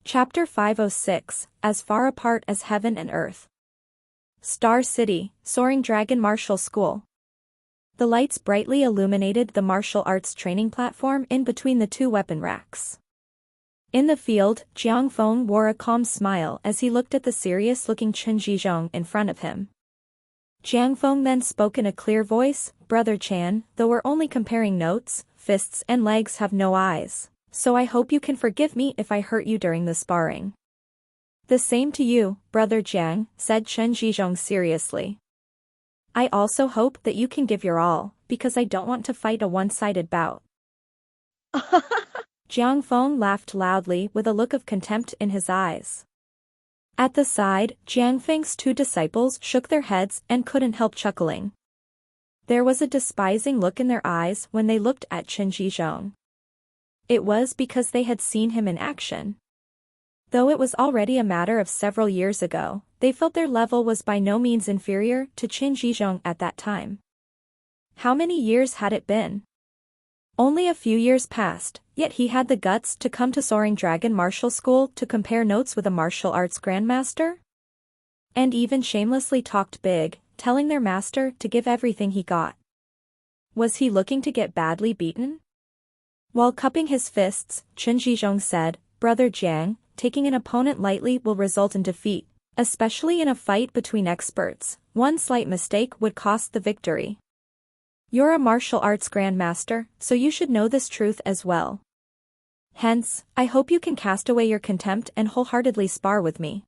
Chapter 506, As Far Apart as Heaven and Earth. Star City, Soaring Dragon Martial School. The lights brightly illuminated the martial arts training platform in between the two weapon racks. In the field, Jiang Feng wore a calm smile as he looked at the serious-looking Chen Zhizhong in front of him. Jiang Feng then spoke in a clear voice, "Brother Chan, though we're only comparing notes, fists and legs have no eyes. So I hope you can forgive me if I hurt you during the sparring." "The same to you, Brother Jiang," said Chen Zhizhong seriously. "I also hope that you can give your all, because I don't want to fight a one-sided bout." Jiang Feng laughed loudly with a look of contempt in his eyes. At the side, Jiang Feng's two disciples shook their heads and couldn't help chuckling. There was a despising look in their eyes when they looked at Chen Zhizhong. It was because they had seen him in action. Though it was already a matter of several years ago, they felt their level was by no means inferior to Chen Zhizhong at that time. How many years had it been? Only a few years passed, yet he had the guts to come to Soaring Dragon Martial School to compare notes with a martial arts grandmaster? And even shamelessly talked big, telling their master to give everything he got. Was he looking to get badly beaten? While cupping his fists, Chen Zhizhong said, "Brother Jiang, taking an opponent lightly will result in defeat, especially in a fight between experts. One slight mistake would cost the victory. You're a martial arts grandmaster, so you should know this truth as well. Hence, I hope you can cast away your contempt and wholeheartedly spar with me."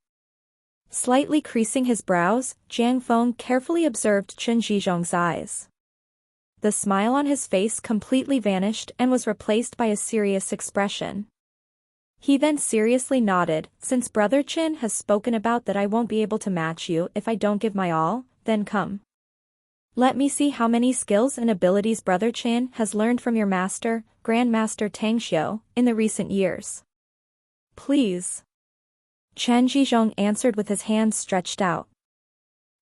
Slightly creasing his brows, Jiang Feng carefully observed Chen Zhizhong's eyes. The smile on his face completely vanished and was replaced by a serious expression. He then seriously nodded, "Since Brother Chen has spoken about that I won't be able to match you if I don't give my all, then come. Let me see how many skills and abilities Brother Chen has learned from your master, Grandmaster Tang Xiu, in the recent years." "Please." Chen Zhizhong answered with his hands stretched out.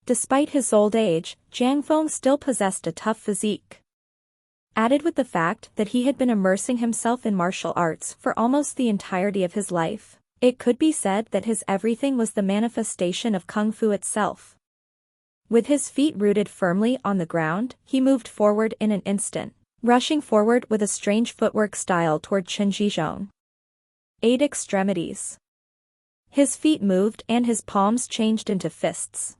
Despite his old age, Jiang Feng still possessed a tough physique. Added with the fact that he had been immersing himself in martial arts for almost the entirety of his life, it could be said that his everything was the manifestation of kung fu itself. With his feet rooted firmly on the ground, he moved forward in an instant, rushing forward with a strange footwork style toward Chen Zhizhong. 8 extremities. His feet moved and his palms changed into fists.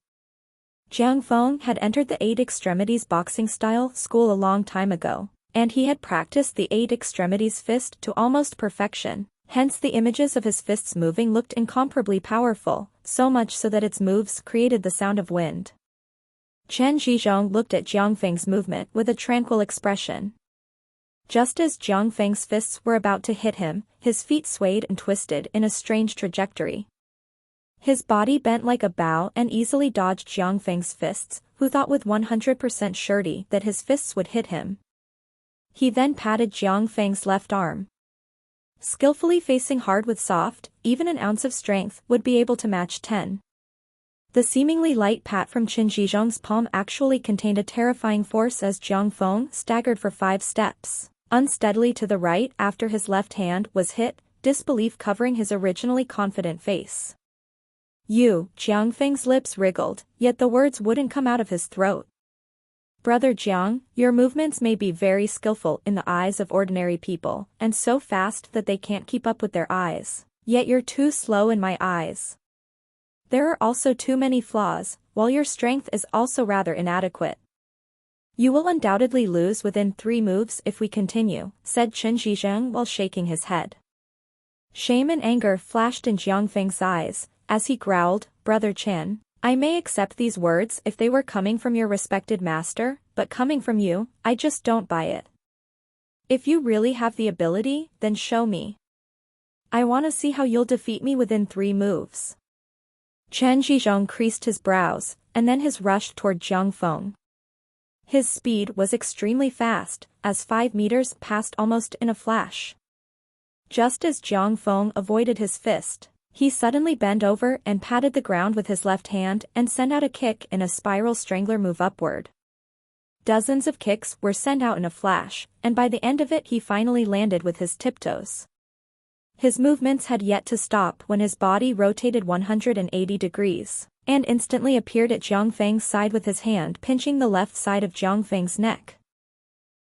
Jiang Feng had entered the 8 extremities boxing style school a long time ago, and he had practiced the 8 extremities fist to almost perfection, hence the images of his fists moving looked incomparably powerful, so much so that its moves created the sound of wind. Chen Zhizhong looked at Jiang Feng's movement with a tranquil expression. Just as Jiang Feng's fists were about to hit him, his feet swayed and twisted in a strange trajectory. His body bent like a bow and easily dodged Jiang Feng's fists, who thought with 100% surety that his fists would hit him. He then patted Jiang Feng's left arm. Skillfully facing hard with soft, even an ounce of strength would be able to match 10. The seemingly light pat from Chen Zhizhong's palm actually contained a terrifying force as Jiang Feng staggered for 5 steps, unsteadily to the right after his left hand was hit, disbelief covering his originally confident face. Jiang Feng's lips wriggled, yet the words wouldn't come out of his throat. "Brother Jiang, your movements may be very skillful in the eyes of ordinary people, and so fast that they can't keep up with their eyes, yet you're too slow in my eyes. There are also too many flaws, while your strength is also rather inadequate. You will undoubtedly lose within 3 moves if we continue," said Chen Zhizhong while shaking his head. Shame and anger flashed in Jiang Feng's eyes, as he growled, "Brother Chen, I may accept these words if they were coming from your respected master, but coming from you, I just don't buy it. If you really have the ability, then show me. I want to see how you'll defeat me within 3 moves." Chen Zhizhong creased his brows, and then his rush toward Jiang Feng. His speed was extremely fast, as 5 meters passed almost in a flash. Just as Jiang Feng avoided his fist, he suddenly bent over and patted the ground with his left hand and sent out a kick in a spiral strangler move upward. Dozens of kicks were sent out in a flash, and by the end of it he finally landed with his tiptoes. His movements had yet to stop when his body rotated 180 degrees, and instantly appeared at Jiang Feng's side with his hand pinching the left side of Jiang Feng's neck.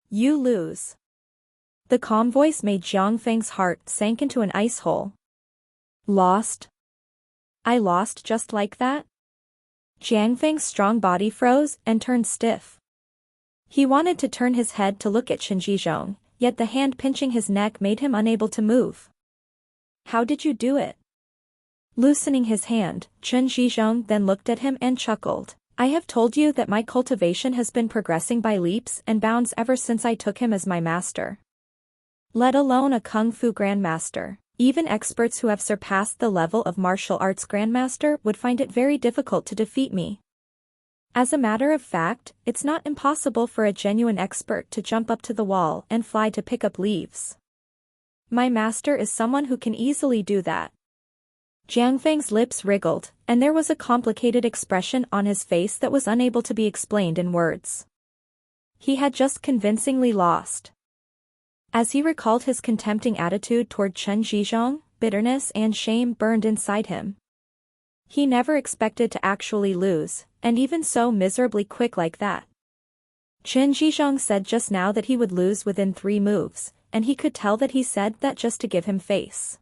You lose. The calm voice made Jiang Feng's heart sink into an ice hole. Lost? I lost just like that? Jiang Feng's strong body froze and turned stiff. He wanted to turn his head to look at Chen Zhizhong, yet the hand pinching his neck made him unable to move. How did you do it? Loosening his hand, Chen Zhizhong then looked at him and chuckled. I have told you that my cultivation has been progressing by leaps and bounds ever since I took him as my master. Let alone a kung fu grandmaster. Even experts who have surpassed the level of martial arts grandmaster would find it very difficult to defeat me. As a matter of fact, it's not impossible for a genuine expert to jump up to the wall and fly to pick up leaves. My master is someone who can easily do that. Jiang Feng's lips wriggled, and there was a complicated expression on his face that was unable to be explained in words. He had just convincingly lost. As he recalled his contempting attitude toward Chen Zhizhong, bitterness and shame burned inside him. He never expected to actually lose, and even so miserably quick like that. Chen Zhizhong said just now that he would lose within 3 moves, and he could tell that he said that just to give him face.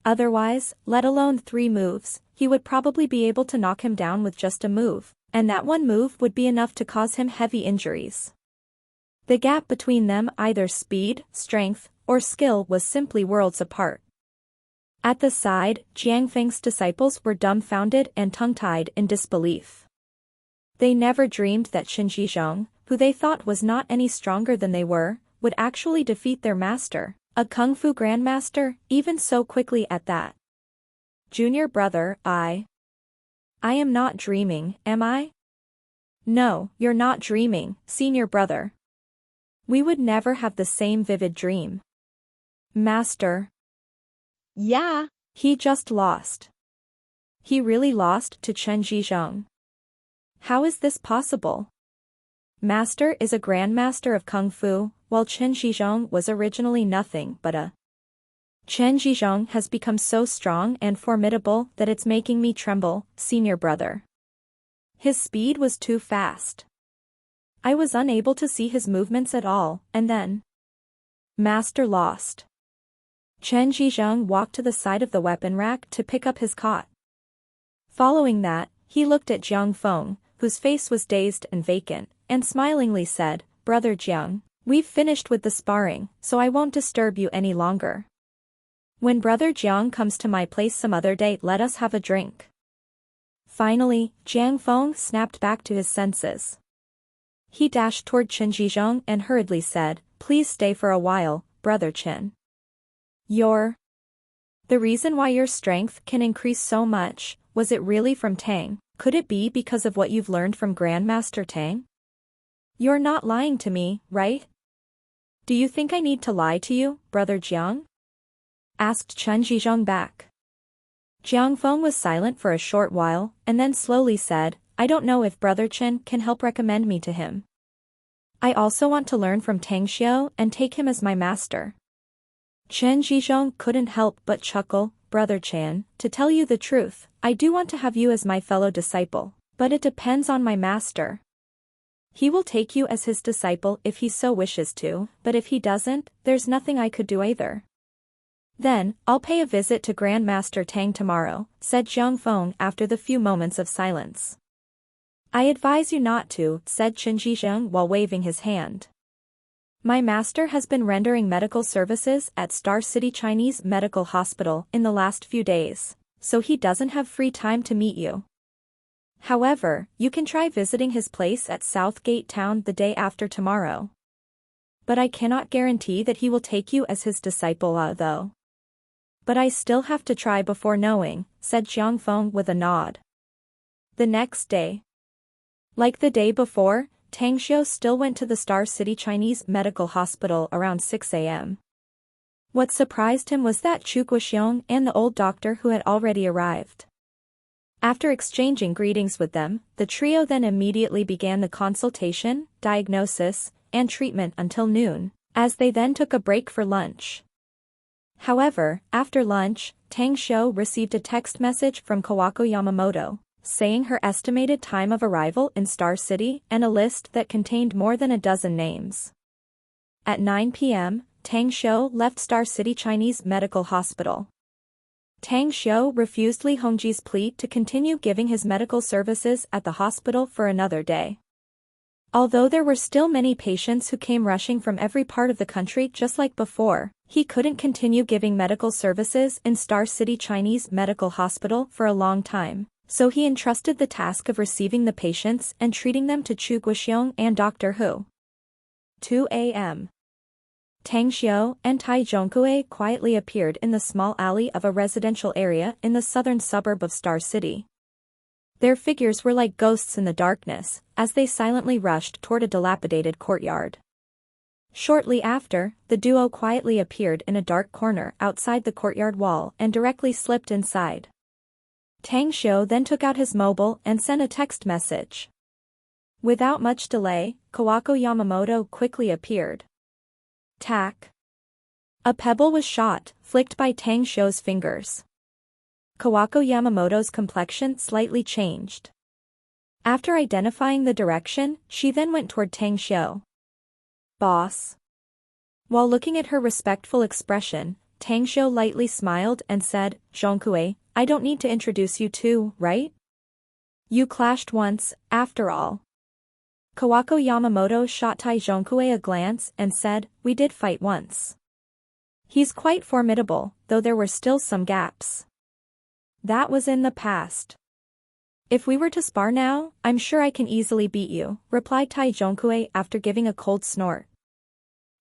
Otherwise, let alone 3 moves, he would probably be able to knock him down with just a move, and that one move would be enough to cause him heavy injuries. The gap between them, either speed, strength, or skill, was simply worlds apart. At the side, Jiang Feng's disciples were dumbfounded and tongue-tied in disbelief. They never dreamed that Chen Zhizhong, who they thought was not any stronger than they were, would actually defeat their master, a kung fu grandmaster, even so quickly at that. Junior brother, I am not dreaming, am I? No, you're not dreaming, senior brother. We would never have the same vivid dream. Master. Yeah. He just lost. He really lost to Chen Zhizhong. How is this possible? Master is a grandmaster of kung fu, while Chen Zhizhong was originally nothing but a. Chen Zhizhong has become so strong and formidable that it's making me tremble, senior brother. His speed was too fast. I was unable to see his movements at all, and then. Master lost. Chen Zhizhong walked to the side of the weapon rack to pick up his cot. Following that, he looked at Jiang Feng, whose face was dazed and vacant, and smilingly said, Brother Jiang, we've finished with the sparring, so I won't disturb you any longer. When Brother Jiang comes to my place some other day, let us have a drink. Finally, Jiang Feng snapped back to his senses. He dashed toward Chen Zhizhong and hurriedly said, Please stay for a while, Brother Chen. The reason why your strength can increase so much, was it really from Tang? Could it be because of what you've learned from Grandmaster Tang? You're not lying to me, right? Do you think I need to lie to you, Brother Jiang? Asked Chen Zhizhong back. Jiang Feng was silent for a short while, and then slowly said, I don't know if Brother Chen can help recommend me to him. I also want to learn from Tang Xiao and take him as my master. Chen Zhizhong couldn't help but chuckle, Brother Chan, to tell you the truth, I do want to have you as my fellow disciple, but it depends on my master. He will take you as his disciple if he so wishes to, but if he doesn't, there's nothing I could do either. Then, I'll pay a visit to Grandmaster Tang tomorrow, said Jiang Feng after the few moments of silence. I advise you not to, said Chen Zhizhong while waving his hand. My master has been rendering medical services at Star City Chinese Medical Hospital in the last few days, so he doesn't have free time to meet you. However, you can try visiting his place at Southgate Town the day after tomorrow. But I cannot guarantee that he will take you as his disciple though. But I still have to try before knowing, said Jiang Feng with a nod. The next day. Like the day before, Tang Xiao still went to the Star City Chinese Medical Hospital around 6 a.m. What surprised him was that Chu Guoxiong and the old doctor who had already arrived. After exchanging greetings with them, the trio then immediately began the consultation, diagnosis, and treatment until noon, as they then took a break for lunch. However, after lunch, Tang Shou received a text message from Kawako Yamamoto, saying her estimated time of arrival in Star City and a list that contained more than a dozen names. At 9 p.m., Tang Shou left Star City Chinese Medical Hospital. Tang Shou refused Li Hongji's plea to continue giving his medical services at the hospital for another day. Although there were still many patients who came rushing from every part of the country just like before, he couldn't continue giving medical services in Star City Chinese Medical Hospital for a long time, so he entrusted the task of receiving the patients and treating them to Chu Guoxiong and Dr. Hu. 2 a.m. Tang Xiu and Tai Zhongkue quietly appeared in the small alley of a residential area in the southern suburb of Star City. Their figures were like ghosts in the darkness, as they silently rushed toward a dilapidated courtyard. Shortly after, the duo quietly appeared in a dark corner outside the courtyard wall and directly slipped inside. Tang Xiu then took out his mobile and sent a text message. Without much delay, Kawako Yamamoto quickly appeared. Tack. A pebble was shot, flicked by Tang Xiu's fingers. Kawako Yamamoto's complexion slightly changed. After identifying the direction, she then went toward Tang Xiu. Boss. While looking at her respectful expression, Tang Xiu lightly smiled and said, Zhongkue, I don't need to introduce you to, right? You clashed once, after all. Kawako Yamamoto shot Tai Zhongkue a glance and said, we did fight once. He's quite formidable, though there were still some gaps. That was in the past. If we were to spar now, I'm sure I can easily beat you, replied Tai Zhongkue after giving a cold snort.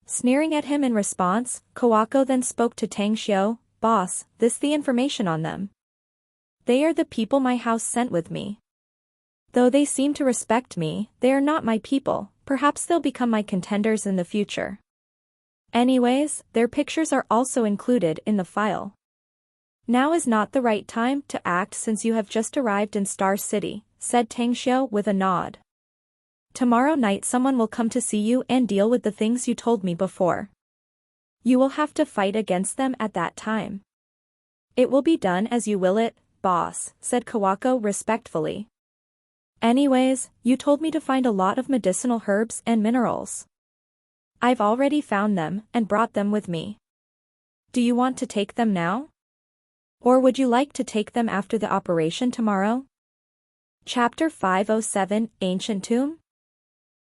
Sneering at him in response, Kawako then spoke to Tang Xiu, boss, this the information on them. They are the people my house sent with me. Though they seem to respect me, they are not my people, perhaps they'll become my contenders in the future. Anyways, their pictures are also included in the file. Now is not the right time to act since you have just arrived in Star City, said Tang Xiu with a nod. Tomorrow night someone will come to see you and deal with the things you told me before. You will have to fight against them at that time. It will be done as you will it, boss, said Kawako respectfully. Anyways, you told me to find a lot of medicinal herbs and minerals. I've already found them and brought them with me. Do you want to take them now? Or would you like to take them after the operation tomorrow? Chapter 507, Ancient Tomb?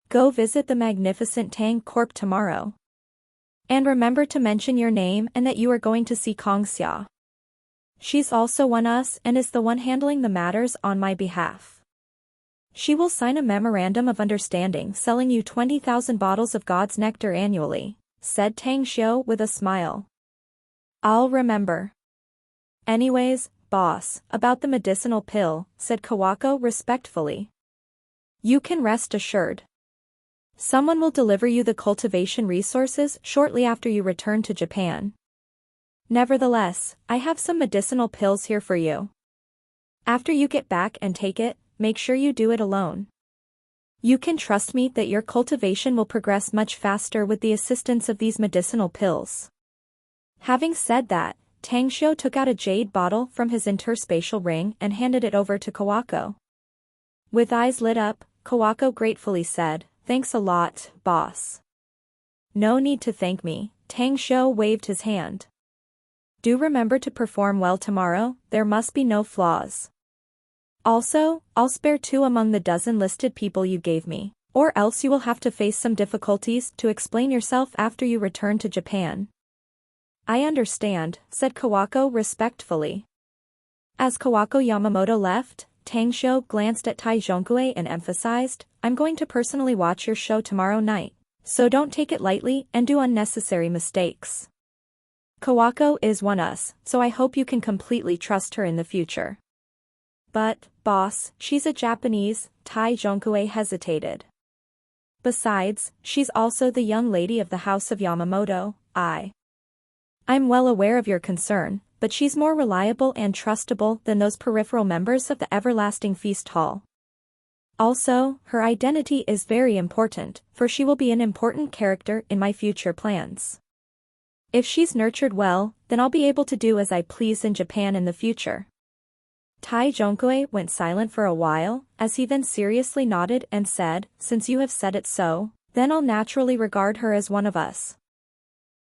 Go visit the magnificent Tang Corp tomorrow. And remember to mention your name and that you are going to see Kong Xia. She's also one us and is the one handling the matters on my behalf. She will sign a memorandum of understanding selling you 20,000 bottles of God's nectar annually, said Tang Xiu with a smile. I'll remember. Anyways, boss, about the medicinal pill, said Kawako respectfully. You can rest assured. Someone will deliver you the cultivation resources shortly after you return to Japan. Nevertheless, I have some medicinal pills here for you. After you get back and take it, make sure you do it alone. You can trust me that your cultivation will progress much faster with the assistance of these medicinal pills. Having said that, Tang Xiu took out a jade bottle from his interspatial ring and handed it over to Kawako. With eyes lit up, Kawako gratefully said, thanks a lot, boss. No need to thank me, Tang Xiu waved his hand. Do remember to perform well tomorrow, there must be no flaws. Also, I'll spare 2 among the dozen listed people you gave me, or else you will have to face some difficulties to explain yourself after you return to Japan. I understand, said Kawako respectfully. As Kawako Yamamoto left, Tang Xiu glanced at Tai Zhongkue and emphasized, I'm going to personally watch your show tomorrow night, so don't take it lightly and do unnecessary mistakes. Kawako is one us, so I hope you can completely trust her in the future. But, boss, she's a Japanese, Tai Zhongkue hesitated. Besides, she's also the young lady of the House of Yamamoto. I'm well aware of your concern, but she's more reliable and trustable than those peripheral members of the Everlasting Feast Hall. Also, her identity is very important, for she will be an important character in my future plans. If she's nurtured well, then I'll be able to do as I please in Japan in the future. Tai Jonkue went silent for a while, as he then seriously nodded and said, since you have said it so, then I'll naturally regard her as one of us.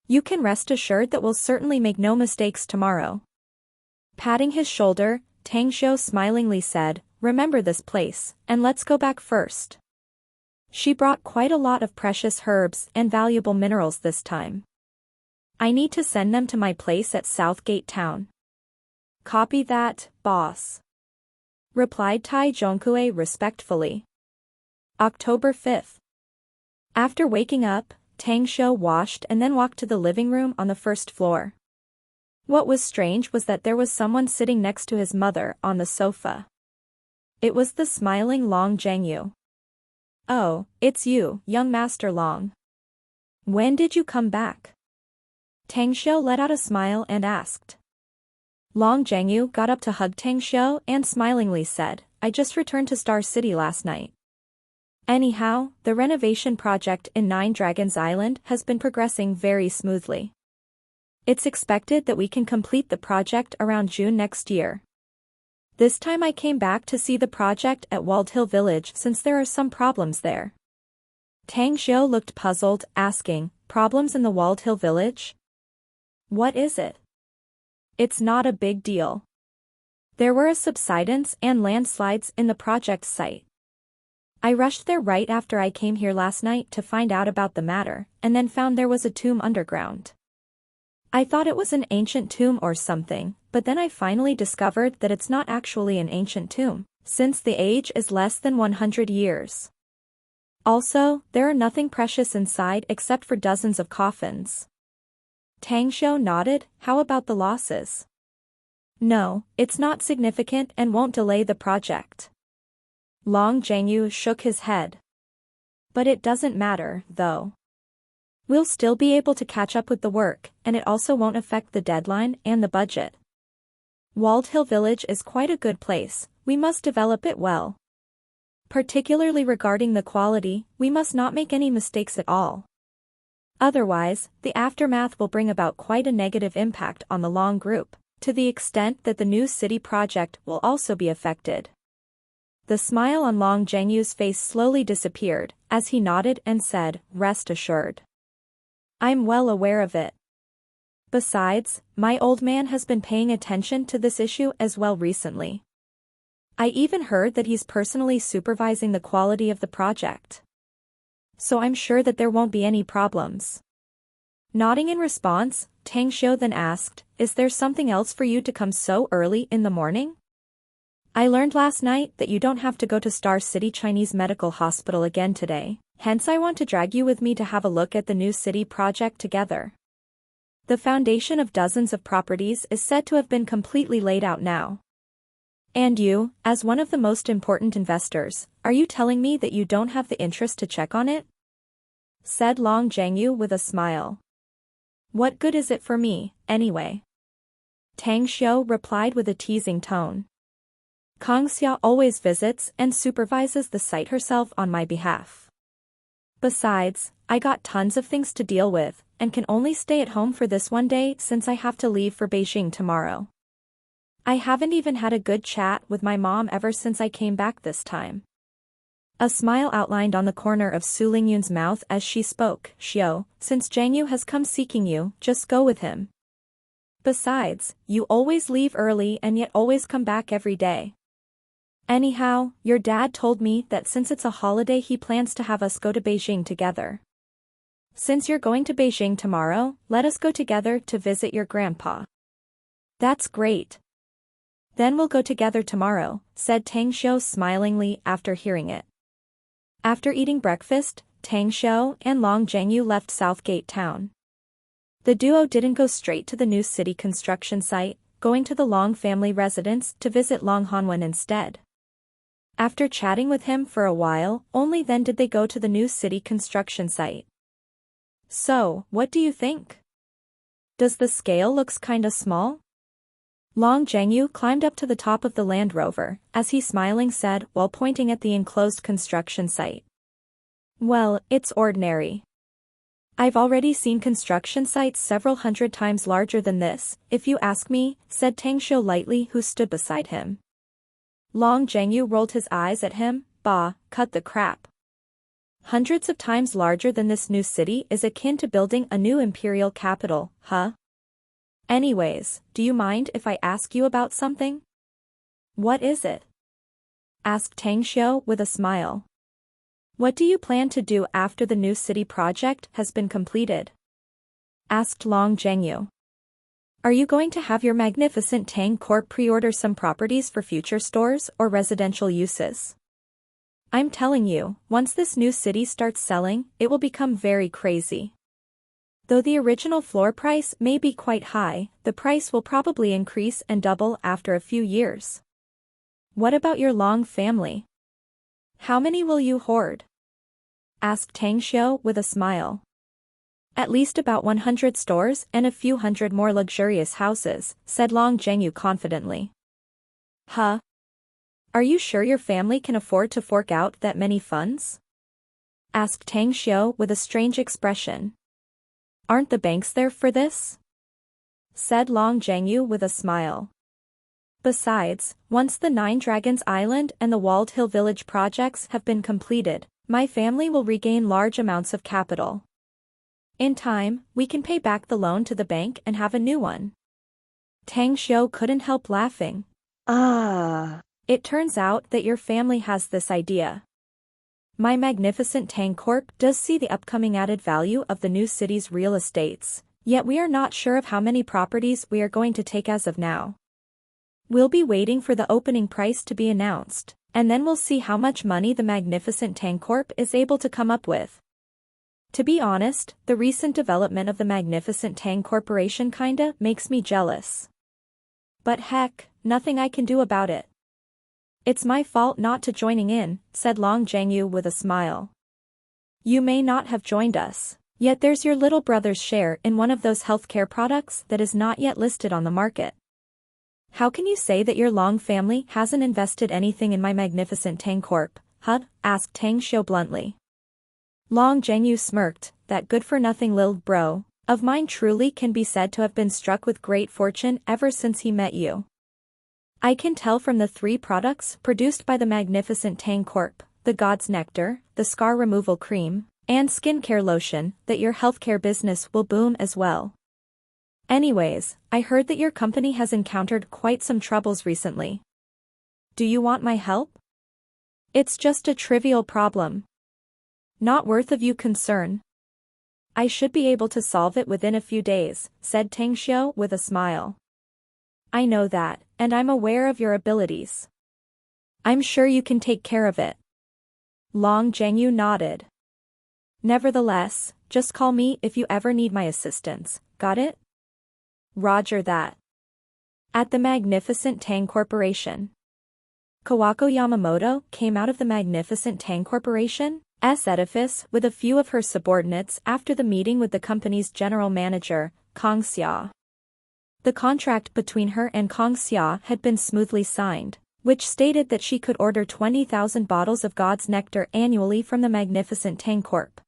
You can rest assured that we'll certainly make no mistakes tomorrow. Patting his shoulder, Tang Xiu smilingly said, remember this place, and let's go back first. She brought quite a lot of precious herbs and valuable minerals this time. I need to send them to my place at Southgate Town. Copy that, boss. Replied Tai Jonkue respectfully. October 5th. After waking up, Tang Xiu washed and then walked to the living room on the first floor. What was strange was that there was someone sitting next to his mother on the sofa. It was the smiling Long Zhengyu. Oh, it's you, young Master Long. When did you come back? Tang Xiu let out a smile and asked. Long Zhengyu got up to hug Tang Xiu and smilingly said, I just returned to Star City last night. Anyhow, the renovation project in Nine Dragons Island has been progressing very smoothly. It's expected that we can complete the project around June next year. This time I came back to see the project at Walled Hill Village since there are some problems there. Tang Xiu looked puzzled, asking, problems in the Walled Hill Village? What is it? It's not a big deal. There were a subsidence and landslides in the project site. I rushed there right after I came here last night to find out about the matter, and then found there was a tomb underground. I thought it was an ancient tomb or something, but then I finally discovered that it's not actually an ancient tomb, since the age is less than 100 years. Also, there are nothing precious inside except for dozens of coffins. Tang Xiu nodded, how about the losses? No, it's not significant and won't delay the project. Long Zhengyu shook his head. But it doesn't matter, though. We'll still be able to catch up with the work, and it also won't affect the deadline and the budget. Walled Hill Village is quite a good place, we must develop it well. Particularly regarding the quality, we must not make any mistakes at all. Otherwise, the aftermath will bring about quite a negative impact on the Long Group, to the extent that the new city project will also be affected. The smile on Long Zhengyu's face slowly disappeared, as he nodded and said, rest assured. I'm well aware of it. Besides, my old man has been paying attention to this issue as well recently. I even heard that he's personally supervising the quality of the project. So I'm sure that there won't be any problems. Nodding in response, Tang Xiu then asked, is there something else for you to come so early in the morning? I learned last night that you don't have to go to Star City Chinese Medical Hospital again today, hence I want to drag you with me to have a look at the new city project together. The foundation of dozens of properties is said to have been completely laid out now. And you, as one of the most important investors, are you telling me that you don't have the interest to check on it? Said Long Zhengyu with a smile. What good is it for me, anyway? Tang Xiu replied with a teasing tone. Kang Xia always visits and supervises the site herself on my behalf. Besides, I got tons of things to deal with, and can only stay at home for this one day since I have to leave for Beijing tomorrow. I haven't even had a good chat with my mom ever since I came back this time. A smile outlined on the corner of Su Lingyun's mouth as she spoke, Xiu, since Zhang Yu has come seeking you, just go with him. Besides, you always leave early and yet always come back every day. Anyhow, your dad told me that since it's a holiday he plans to have us go to Beijing together. Since you're going to Beijing tomorrow, let us go together to visit your grandpa. That's great. Then we'll go together tomorrow, said Tang Xiu smilingly after hearing it. After eating breakfast, Tang Xiu and Long Zhengyu left Southgate Town. The duo didn't go straight to the new city construction site, going to the Long family residence to visit Long Hanwen instead. After chatting with him for a while, only then did they go to the new city construction site. So, what do you think? Does the scale looks kinda small? Long Zhengyu climbed up to the top of the Land Rover, as he smiling said while pointing at the enclosed construction site. Well, it's ordinary. I've already seen construction sites several hundred times larger than this, if you ask me, said Tang Xiu lightly, who stood beside him. Long Zhengyu rolled his eyes at him. Bah, cut the crap. Hundreds of times larger than this new city is akin to building a new imperial capital, huh? Anyways, do you mind if I ask you about something? What is it? Asked Tang Xiu with a smile. What do you plan to do after the new city project has been completed? Asked Long Zhengyu. Are you going to have your magnificent Tang Corp pre-order some properties for future stores or residential uses? I'm telling you, once this new city starts selling, it will become very crazy. Though the original floor price may be quite high, the price will probably increase and double after a few years. What about your Long family? How many will you hoard? Asked Tang Xiu with a smile. At least about 100 stores and a few hundred more luxurious houses, said Long Zhengyu confidently. Huh? Are you sure your family can afford to fork out that many funds? Asked Tang Xiu with a strange expression. Aren't the banks there for this? Said Long Zhengyu with a smile. Besides, once the Nine Dragons Island and the Walled Hill Village projects have been completed, my family will regain large amounts of capital. In time, we can pay back the loan to the bank and have a new one. Tang Xiu couldn't help laughing. It turns out that your family has this idea. My magnificent Tang Corp does see the upcoming added value of the new city's real estates, yet we are not sure of how many properties we are going to take as of now. We'll be waiting for the opening price to be announced, and then we'll see how much money the magnificent Tang Corp is able to come up with. To be honest, the recent development of the magnificent Tang Corporation kinda makes me jealous. But heck, nothing I can do about it. It's my fault not to joining in, said Long Zhengyu with a smile. You may not have joined us, yet there's your little brother's share in one of those healthcare products that is not yet listed on the market. How can you say that your Long family hasn't invested anything in my magnificent Tang Corp, huh? Asked Tang Xiu bluntly. Long Zhengyu smirked. That good-for-nothing little bro of mine truly can be said to have been struck with great fortune ever since he met you. I can tell from the 3 products produced by the magnificent Tang Corp, the God's Nectar, the Scar Removal Cream, and Skincare Lotion, that your healthcare business will boom as well. Anyways, I heard that your company has encountered quite some troubles recently. Do you want my help? It's just a trivial problem. Not worth of you concern. I should be able to solve it within a few days, said Tang Xiu with a smile. I know that, and I'm aware of your abilities. I'm sure you can take care of it. Long Zhengyu nodded. Nevertheless, just call me if you ever need my assistance, got it? Roger that. At the magnificent Tang Corporation. Kawako Yamamoto came out of the magnificent Tang Corporation's edifice with a few of her subordinates after the meeting with the company's general manager, Kong Xia. The contract between her and Kong Xia had been smoothly signed, which stated that she could order 20,000 bottles of God's Nectar annually from the magnificent Tang Corp.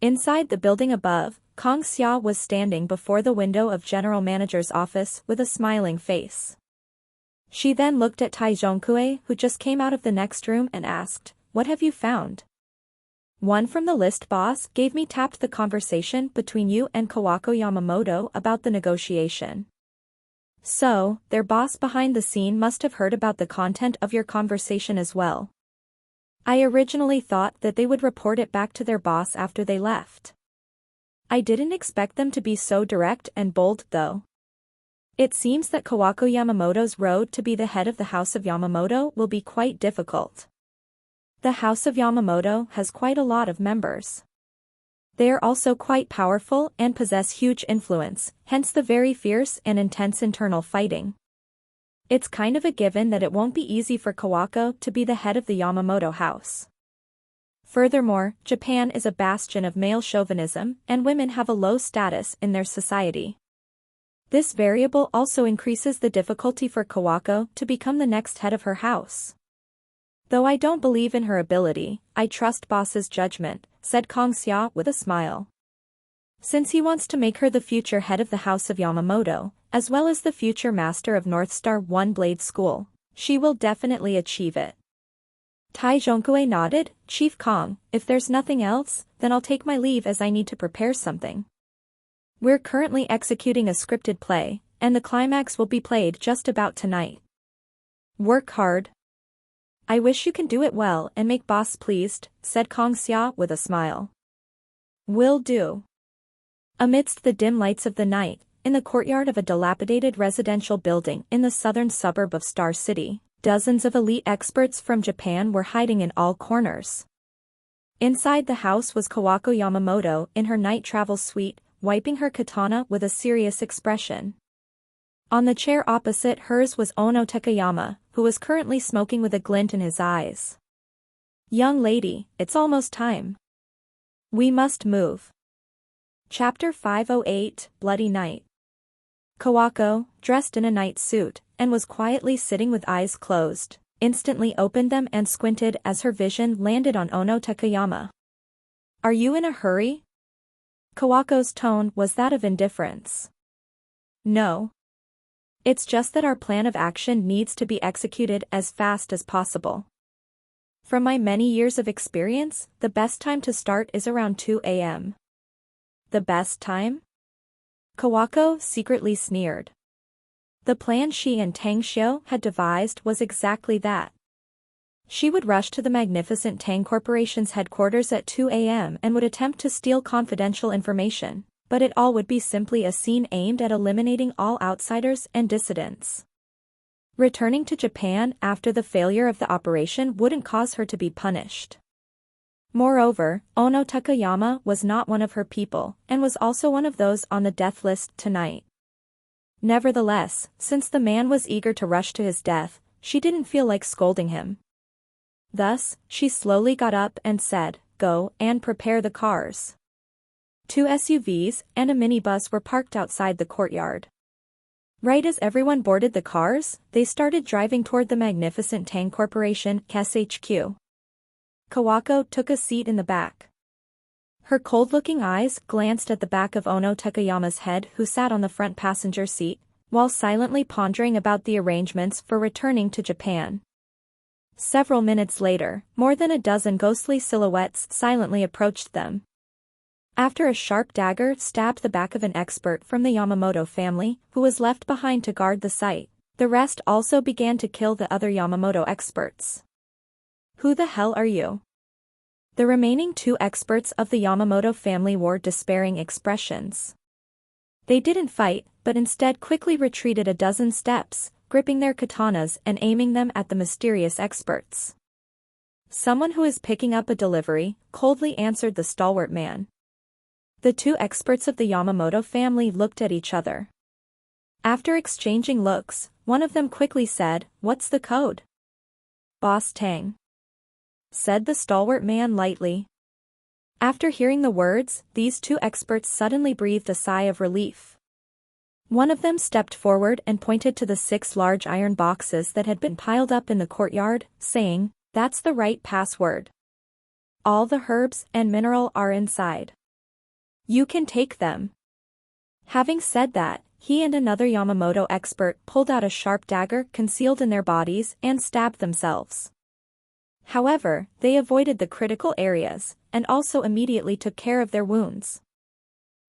Inside the building above, Kong Xia was standing before the window of general manager's office with a smiling face. She then looked at Tai Zhongkue, who just came out of the next room, and asked, "What have you found?" "One from the list boss gave me tapped the conversation between you and Kawako Yamamoto about the negotiation. So, their boss behind the scene must have heard about the content of your conversation as well. I originally thought that they would report it back to their boss after they left. I didn't expect them to be so direct and bold though. It seems that Kawako Yamamoto's road to be the head of the House of Yamamoto will be quite difficult. The House of Yamamoto has quite a lot of members. They are also quite powerful and possess huge influence, hence the very fierce and intense internal fighting. It's kind of a given that it won't be easy for Kawako to be the head of the Yamamoto house. Furthermore, Japan is a bastion of male chauvinism, and women have a low status in their society. This variable also increases the difficulty for Kawako to become the next head of her house. Though I don't believe in her ability, I trust boss's judgment, said Kong Xia with a smile. Since he wants to make her the future head of the House of Yamamoto, as well as the future master of Northstar One Blade School, she will definitely achieve it. Tai Zhonkue nodded. Chief Kong, if there's nothing else, then I'll take my leave as I need to prepare something. We're currently executing a scripted play, and the climax will be played just about tonight. Work hard. I wish you can do it well and make boss pleased, said Kong Xia with a smile. Will do. Amidst the dim lights of the night, in the courtyard of a dilapidated residential building in the southern suburb of Star City, dozens of elite experts from Japan were hiding in all corners. Inside the house was Kawako Yamamoto in her night travel suite, wiping her katana with a serious expression. On the chair opposite hers was Ono Takayama, who was currently smoking with a glint in his eyes. Young lady, it's almost time. We must move. Chapter 508, Bloody Night. Kawako, dressed in a night suit, and was quietly sitting with eyes closed, instantly opened them and squinted as her vision landed on Ono Takayama. Are you in a hurry? Kawako's tone was that of indifference. No. It's just that our plan of action needs to be executed as fast as possible. From my many years of experience, the best time to start is around 2 a.m. The best time? Kawako secretly sneered. The plan she and Tang Xiu had devised was exactly that. She would rush to the magnificent Tang Corporation's headquarters at 2 a.m. and would attempt to steal confidential information, but it all would be simply a scene aimed at eliminating all outsiders and dissidents. Returning to Japan after the failure of the operation wouldn't cause her to be punished. Moreover, Ono Takayama was not one of her people, and was also one of those on the death list tonight. Nevertheless, since the man was eager to rush to his death, she didn't feel like scolding him. Thus, she slowly got up and said, "Go and prepare the cars." 2 SUVs and a minibus were parked outside the courtyard. Right as everyone boarded the cars, they started driving toward the magnificent Tang Corporation SHQ. Kawako took a seat in the back. Her cold-looking eyes glanced at the back of Ono Takayama's head, who sat on the front passenger seat, while silently pondering about the arrangements for returning to Japan. Several minutes later, more than a dozen ghostly silhouettes silently approached them. After a sharp dagger stabbed the back of an expert from the Yamamoto family, who was left behind to guard the site, the rest also began to kill the other Yamamoto experts. Who the hell are you? The remaining 2 experts of the Yamamoto family wore despairing expressions. They didn't fight, but instead quickly retreated a dozen steps, gripping their katanas and aiming them at the mysterious experts. Someone who is picking up a delivery, coldly answered the stalwart man. The 2 experts of the Yamamoto family looked at each other. After exchanging looks, one of them quickly said, "What's the code?" "Boss Tang," said the stalwart man lightly. After hearing the words, these 2 experts suddenly breathed a sigh of relief. One of them stepped forward and pointed to the 6 large iron boxes that had been piled up in the courtyard, saying, "That's the right password. All the herbs and mineral are inside. You can take them." Having said that, he and another Yamamoto expert pulled out a sharp dagger concealed in their bodies and stabbed themselves. However, they avoided the critical areas, and also immediately took care of their wounds.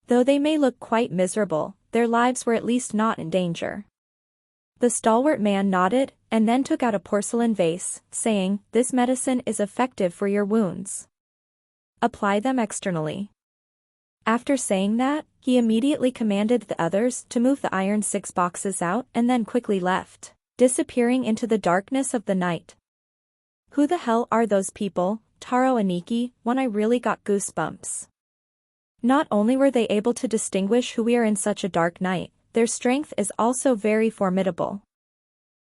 Though they may look quite miserable, their lives were at least not in danger. The stalwart man nodded, and then took out a porcelain vase, saying, "This medicine is effective for your wounds. Apply them externally." After saying that, he immediately commanded the others to move the iron 6 boxes out and then quickly left, disappearing into the darkness of the night. Who the hell are those people, Taro Aniki? When I really got goosebumps. Not only were they able to distinguish who we are in such a dark night, their strength is also very formidable.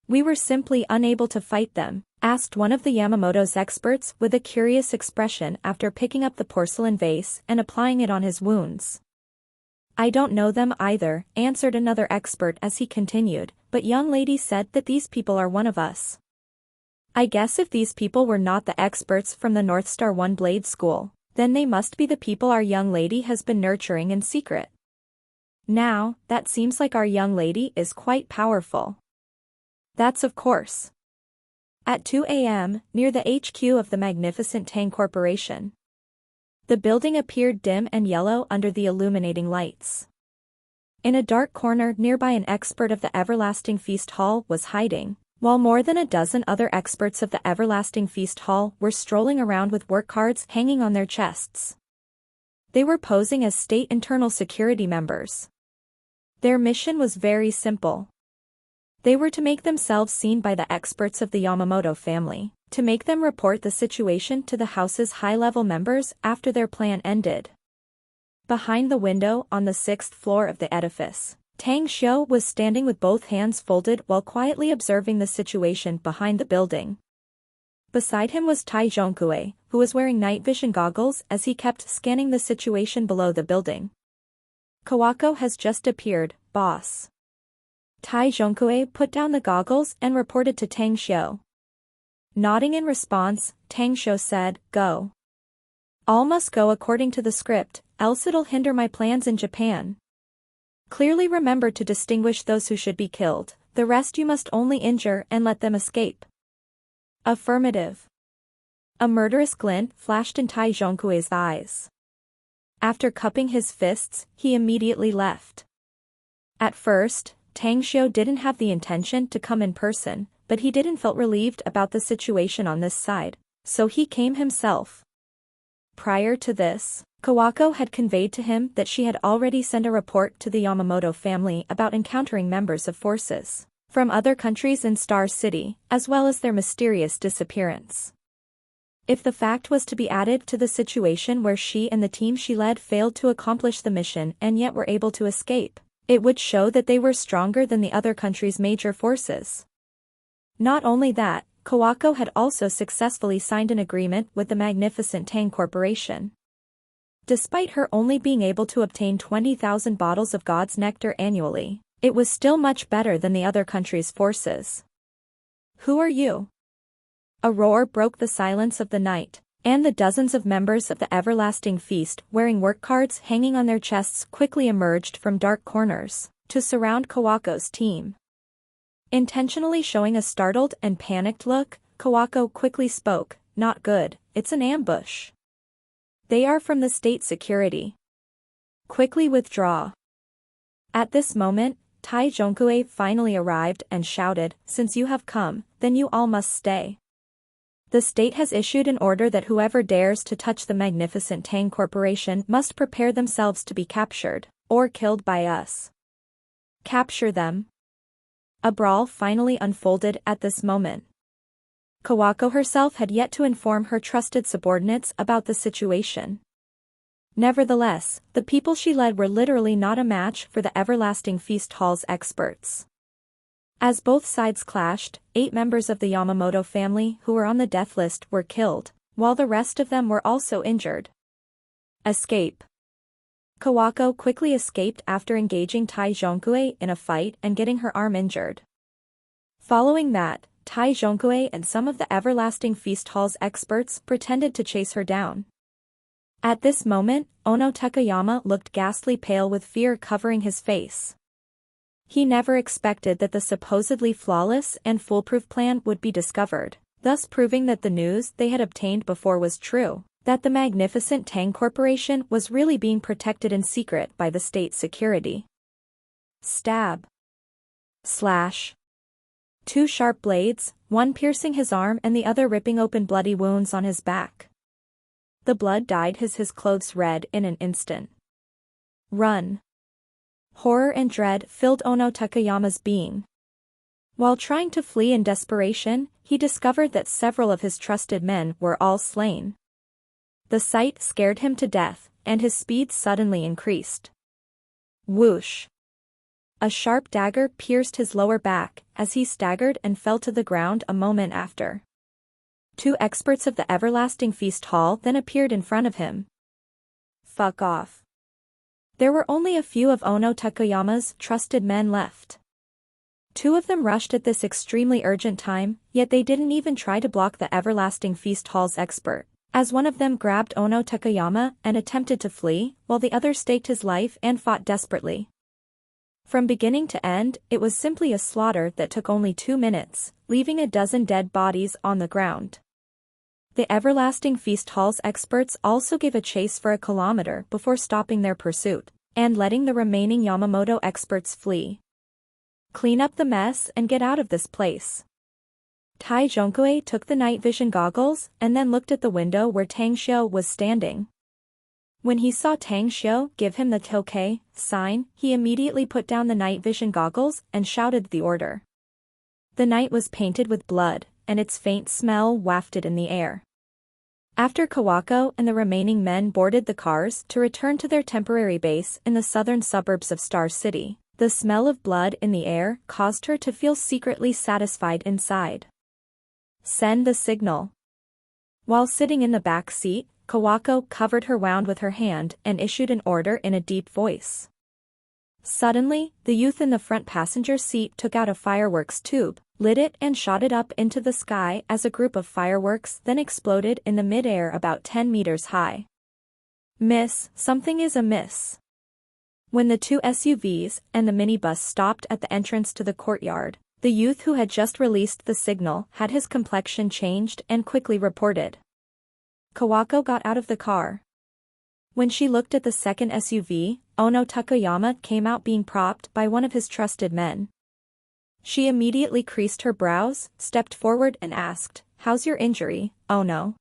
"We were simply unable to fight them," asked one of the Yamamoto's experts with a curious expression after picking up the porcelain vase and applying it on his wounds. "I don't know them either," answered another expert as he continued, "but young lady said that these people are one of us. I guess if these people were not the experts from the Northstar One Blade School, Then they must be the people our young lady has been nurturing in secret. Now, that seems like our young lady is quite powerful. That's of course. At 2 a.m., near the HQ of the magnificent Tang Corporation. The building appeared dim and yellow under the illuminating lights. In a dark corner nearby, an expert of the Everlasting Feast Hall was hiding, while more than a dozen other experts of the Everlasting Feast Hall were strolling around with work cards hanging on their chests. They were posing as state internal security members. Their mission was very simple. They were to make themselves seen by the experts of the Yamamoto family, to make them report the situation to the house's high-level members after their plan ended. Behind the window on the 6th floor of the edifice, Tang Xiu was standing with both hands folded while quietly observing the situation behind the building. Beside him was Tai Zhongkue, who was wearing night vision goggles as he kept scanning the situation below the building. Kawako has just appeared, boss. Tai Zhongkue put down the goggles and reported to Tang Xiu. Nodding in response, Tang Xiu said, "Go. All must go according to the script, else it'll hinder my plans in Japan. Clearly remember to distinguish those who should be killed, the rest you must only injure and let them escape." Affirmative. A murderous glint flashed in Tai Zhongkue's eyes. After cupping his fists, he immediately left. At first, Tang Xiu didn't have the intention to come in person, but he didn't feel relieved about the situation on this side, so he came himself. Prior to this, Kawako had conveyed to him that she had already sent a report to the Yamamoto family about encountering members of forces from other countries in Star City, as well as their mysterious disappearance. If the fact was to be added to the situation where she and the team she led failed to accomplish the mission and yet were able to escape, it would show that they were stronger than the other country's major forces. Not only that, Kawako had also successfully signed an agreement with the magnificent Tang Corporation. Despite her only being able to obtain 20,000 bottles of God's nectar annually, it was still much better than the other country's forces. "Who are you?" A roar broke the silence of the night, and the dozens of members of the Everlasting Feast wearing work cards hanging on their chests quickly emerged from dark corners to surround Kawako's team. Intentionally showing a startled and panicked look, Kawako quickly spoke, "Not good, it's an ambush. They are from the state security. Quickly withdraw." At this moment, Tai Zhongkue finally arrived and shouted, "Since you have come, then you all must stay. The state has issued an order that whoever dares to touch the magnificent Tang Corporation must prepare themselves to be captured, or killed by us. Capture them." A brawl finally unfolded at this moment. Kawako herself had yet to inform her trusted subordinates about the situation. Nevertheless, the people she led were literally not a match for the Everlasting Feast Hall's experts. As both sides clashed, 8 members of the Yamamoto family who were on the death list were killed, while the rest of them were also injured. Escape. Kawako quickly escaped after engaging Tai Zhongkue in a fight and getting her arm injured. Following that, Tai Zhongkue and some of the Everlasting Feast Hall's experts pretended to chase her down. At this moment, Ono Takayama looked ghastly pale with fear covering his face. He never expected that the supposedly flawless and foolproof plan would be discovered, thus proving that the news they had obtained before was true, that the magnificent Tang Corporation was really being protected in secret by the state security. Stab. Slash. 2 sharp blades, one piercing his arm and the other ripping open bloody wounds on his back. The blood dyed his clothes red in an instant. Run. Horror and dread filled Ono Takayama's being. While trying to flee in desperation, he discovered that several of his trusted men were all slain. The sight scared him to death, and his speed suddenly increased. Whoosh! A sharp dagger pierced his lower back as he staggered and fell to the ground a moment after. 2 experts of the Everlasting Feast Hall then appeared in front of him. Fuck off. There were only a few of Ono Takayama's trusted men left. 2 of them rushed at this extremely urgent time, yet they didn't even try to block the Everlasting Feast Hall's expert, as one of them grabbed Ono Takayama and attempted to flee, while the other staked his life and fought desperately. From beginning to end, it was simply a slaughter that took only 2 minutes, leaving a dozen dead bodies on the ground. The Everlasting Feast Hall's experts also gave a chase for a kilometer before stopping their pursuit, and letting the remaining Yamamoto experts flee. Clean up the mess and get out of this place. Tai Jonkue took the night vision goggles and then looked at the window where Tang Xiu was standing. When he saw Tang Xiu give him the Tokei sign, he immediately put down the night vision goggles and shouted the order. The night was painted with blood, and its faint smell wafted in the air. After Kawako and the remaining men boarded the cars to return to their temporary base in the southern suburbs of Star City, the smell of blood in the air caused her to feel secretly satisfied inside. Send the signal. While sitting in the back seat, Kawako covered her wound with her hand and issued an order in a deep voice. Suddenly, the youth in the front passenger seat took out a fireworks tube, lit it and shot it up into the sky as a group of fireworks then exploded in the mid-air about 10 meters high. Miss, something is amiss. When the 2 SUVs and the minibus stopped at the entrance to the courtyard, the youth who had just released the signal had his complexion changed and quickly reported. Kawako got out of the car. When she looked at the second SUV, Ono Takayama came out being propped by one of his trusted men. She immediately creased her brows, stepped forward and asked, "How's your injury, Ono?"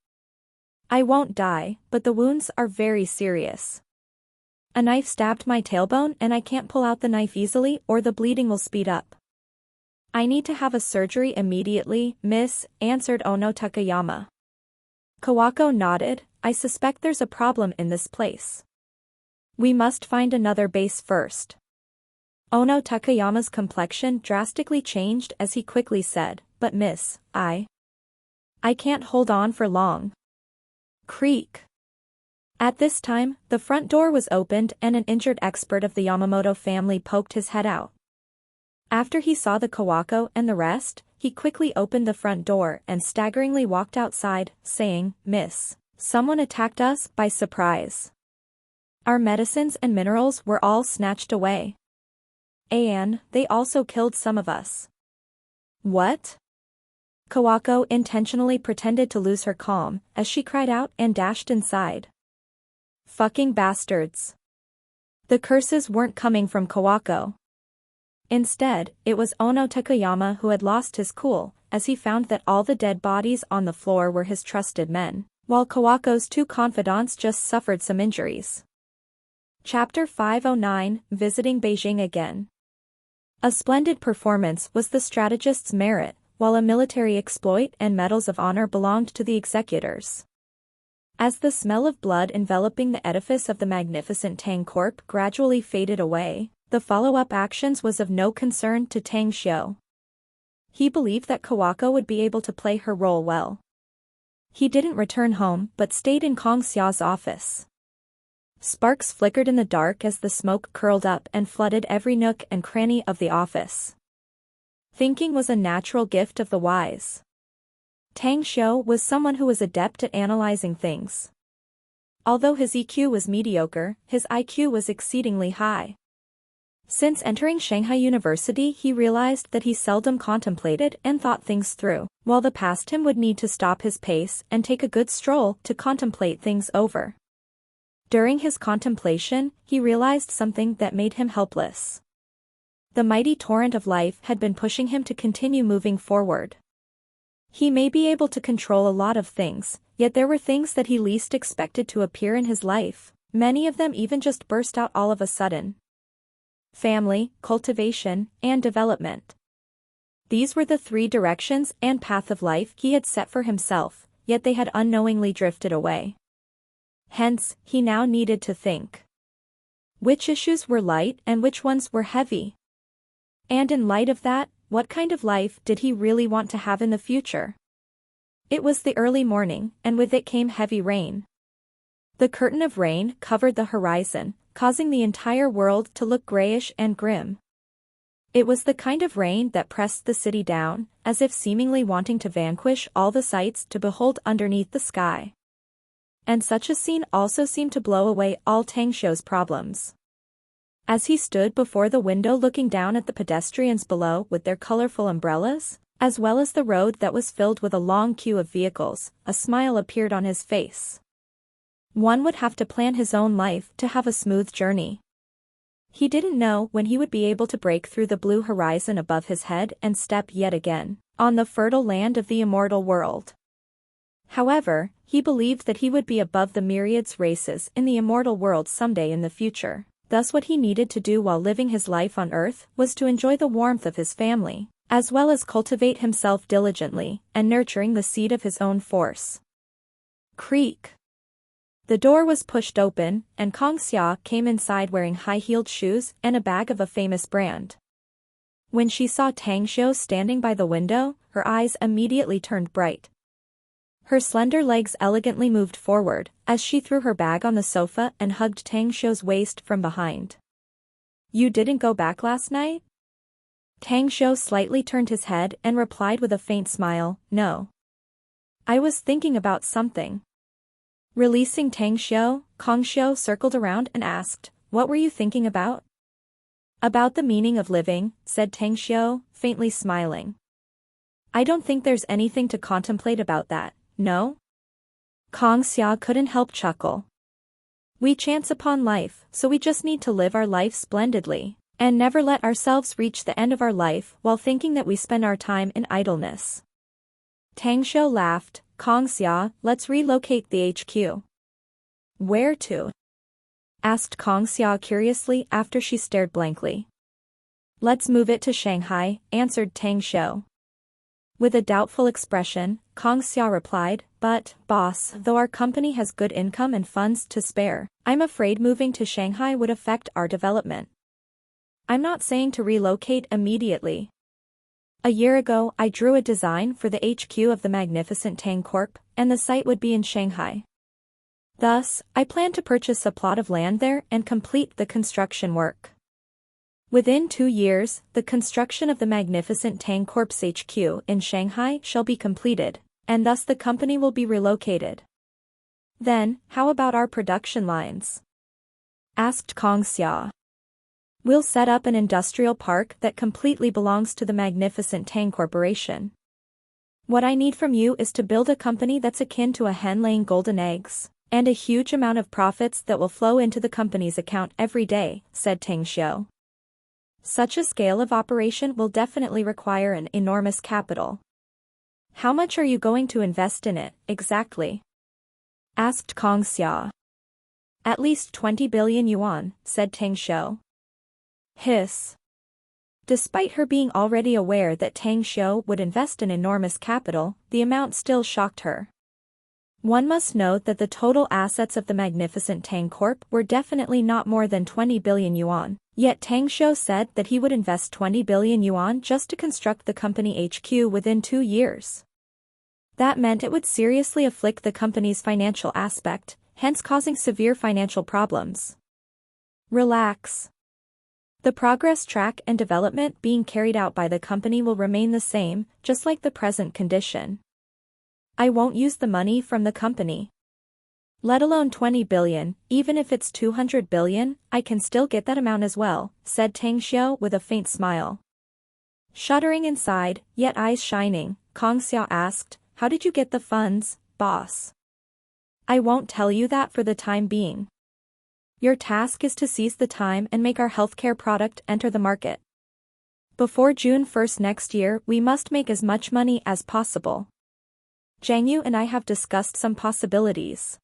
"I won't die, but the wounds are very serious. A knife stabbed my tailbone and I can't pull out the knife easily or the bleeding will speed up." "I need to have a surgery immediately, miss," answered Ono Takayama. Kawako nodded. "I suspect there's a problem in this place. We must find another base first." Ono Takayama's complexion drastically changed as he quickly said, "But miss, I can't hold on for long." Creak. At this time, the front door was opened and an injured expert of the Yamamoto family poked his head out. After he saw the Kawako and the rest, he quickly opened the front door and staggeringly walked outside, saying, "Miss, someone attacked us by surprise. Our medicines and minerals were all snatched away. And they also killed some of us." "What?" Kawako intentionally pretended to lose her calm as she cried out and dashed inside. Fucking bastards. The curses weren't coming from Kawako. Instead, it was Ono Takayama who had lost his cool, as he found that all the dead bodies on the floor were his trusted men, while Kawako's 2 confidants just suffered some injuries. Chapter 509, Visiting Beijing Again. A splendid performance was the strategist's merit, while a military exploit and medals of honor belonged to the executors. As the smell of blood enveloping the edifice of the magnificent Tang Corp gradually faded away, the follow-up actions was of no concern to Tang Xiu. He believed that Kawako would be able to play her role well. He didn't return home but stayed in Kong Xia's office. Sparks flickered in the dark as the smoke curled up and flooded every nook and cranny of the office. Thinking was a natural gift of the wise. Tang Xiu was someone who was adept at analyzing things. Although his EQ was mediocre, his IQ was exceedingly high. Since entering Shanghai University, he realized that he seldom contemplated and thought things through, while the past him would need to stop his pace and take a good stroll to contemplate things over. During his contemplation, he realized something that made him helpless. The mighty torrent of life had been pushing him to continue moving forward. He may be able to control a lot of things, yet there were things that he least expected to appear in his life, many of them even just burst out all of a sudden. Family, cultivation, and development. These were the 3 directions and path of life he had set for himself, yet they had unknowingly drifted away. Hence, he now needed to think. Which issues were light and which ones were heavy? And in light of that, what kind of life did he really want to have in the future? It was the early morning, and with it came heavy rain. The curtain of rain covered the horizon, causing the entire world to look grayish and grim. It was the kind of rain that pressed the city down, as if seemingly wanting to vanquish all the sights to behold underneath the sky. And such a scene also seemed to blow away all Tang Xiu's problems. As he stood before the window looking down at the pedestrians below with their colorful umbrellas, as well as the road that was filled with a long queue of vehicles, a smile appeared on his face. One would have to plan his own life to have a smooth journey. He didn't know when he would be able to break through the blue horizon above his head and step yet again on the fertile land of the immortal world. However, he believed that he would be above the myriads races in the immortal world someday in the future. Thus what he needed to do while living his life on Earth was to enjoy the warmth of his family, as well as cultivate himself diligently and nurturing the seed of his own force. Creak. The door was pushed open, and Kong Xia came inside wearing high-heeled shoes and a bag of a famous brand. When she saw Tang Xiu standing by the window, her eyes immediately turned bright. Her slender legs elegantly moved forward, as she threw her bag on the sofa and hugged Tang Xiu's waist from behind. "You didn't go back last night?" Tang Xiu slightly turned his head and replied with a faint smile, "No. I was thinking about something." Releasing Tang Xiu, Kong Xiu circled around and asked, "What were you thinking about?" "About the meaning of living," said Tang Xiu, faintly smiling. "I don't think there's anything to contemplate about that, no?" Kong Xia couldn't help chuckle. "We chance upon life, so we just need to live our life splendidly, and never let ourselves reach the end of our life while thinking that we spend our time in idleness." Tang Xiu laughed. "Kong Xia, let's relocate the HQ." "Where to?" asked Kong Xia curiously after she stared blankly. "Let's move it to Shanghai," answered Tang Xiu. With a doubtful expression, Kong Xia replied, "But, boss, though our company has good income and funds to spare, I'm afraid moving to Shanghai would affect our development. I'm not saying to relocate immediately. A year ago I drew a design for the HQ of the magnificent Tang Corp, and the site would be in Shanghai. Thus, I plan to purchase a plot of land there and complete the construction work. Within 2 years, the construction of the magnificent Tang Corp's HQ in Shanghai shall be completed, and thus the company will be relocated." "Then, how about our production lines?" asked Kong Xia. "We'll set up an industrial park that completely belongs to the magnificent Tang Corporation. What I need from you is to build a company that's akin to a hen laying golden eggs, and a huge amount of profits that will flow into the company's account every day," said Tang Xiu. "Such a scale of operation will definitely require an enormous capital." "How much are you going to invest in it, exactly?" asked Kong Xia. "At least 20 billion yuan, said Tang Xiu. Hiss. Despite her being already aware that Tang Xiu would invest an enormous capital, the amount still shocked her. One must note that the total assets of the magnificent Tang Corp were definitely not more than 20 billion yuan, yet Tang Xiu said that he would invest 20 billion yuan just to construct the company HQ within 2 years. That meant it would seriously afflict the company's financial aspect, hence causing severe financial problems. Relax. The progress track and development being carried out by the company will remain the same, just like the present condition. I won't use the money from the company. Let alone 20 billion, even if it's 200 billion, I can still get that amount as well, said Tang Xiu with a faint smile. Shuddering inside, yet eyes shining, Kong Xia asked, "How did you get the funds, boss?" "I won't tell you that for the time being. Your task is to seize the time and make our healthcare product enter the market. Before June 1st next year we must make as much money as possible. Zhang Yu and I have discussed some possibilities.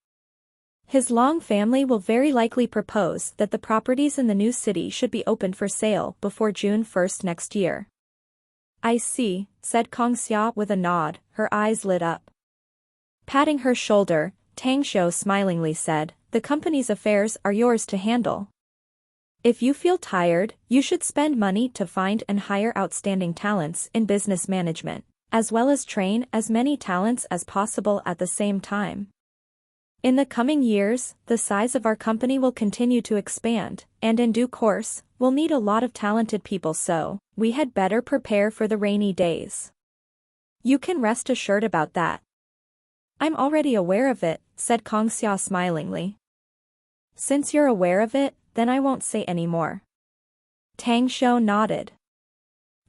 His long family will very likely propose that the properties in the new city should be opened for sale before June 1st next year." "I see," said Kong Xia with a nod, her eyes lit up. Patting her shoulder, Tang Xiu smilingly said, "The company's affairs are yours to handle. If you feel tired, you should spend money to find and hire outstanding talents in business management, as well as train as many talents as possible at the same time. In the coming years, the size of our company will continue to expand, and in due course, we'll need a lot of talented people, so we had better prepare for the rainy days. You can rest assured about that." I'm already aware of it, said Kong Xia smilingly. Since you're aware of it, then I won't say any more. Tang Xiu nodded.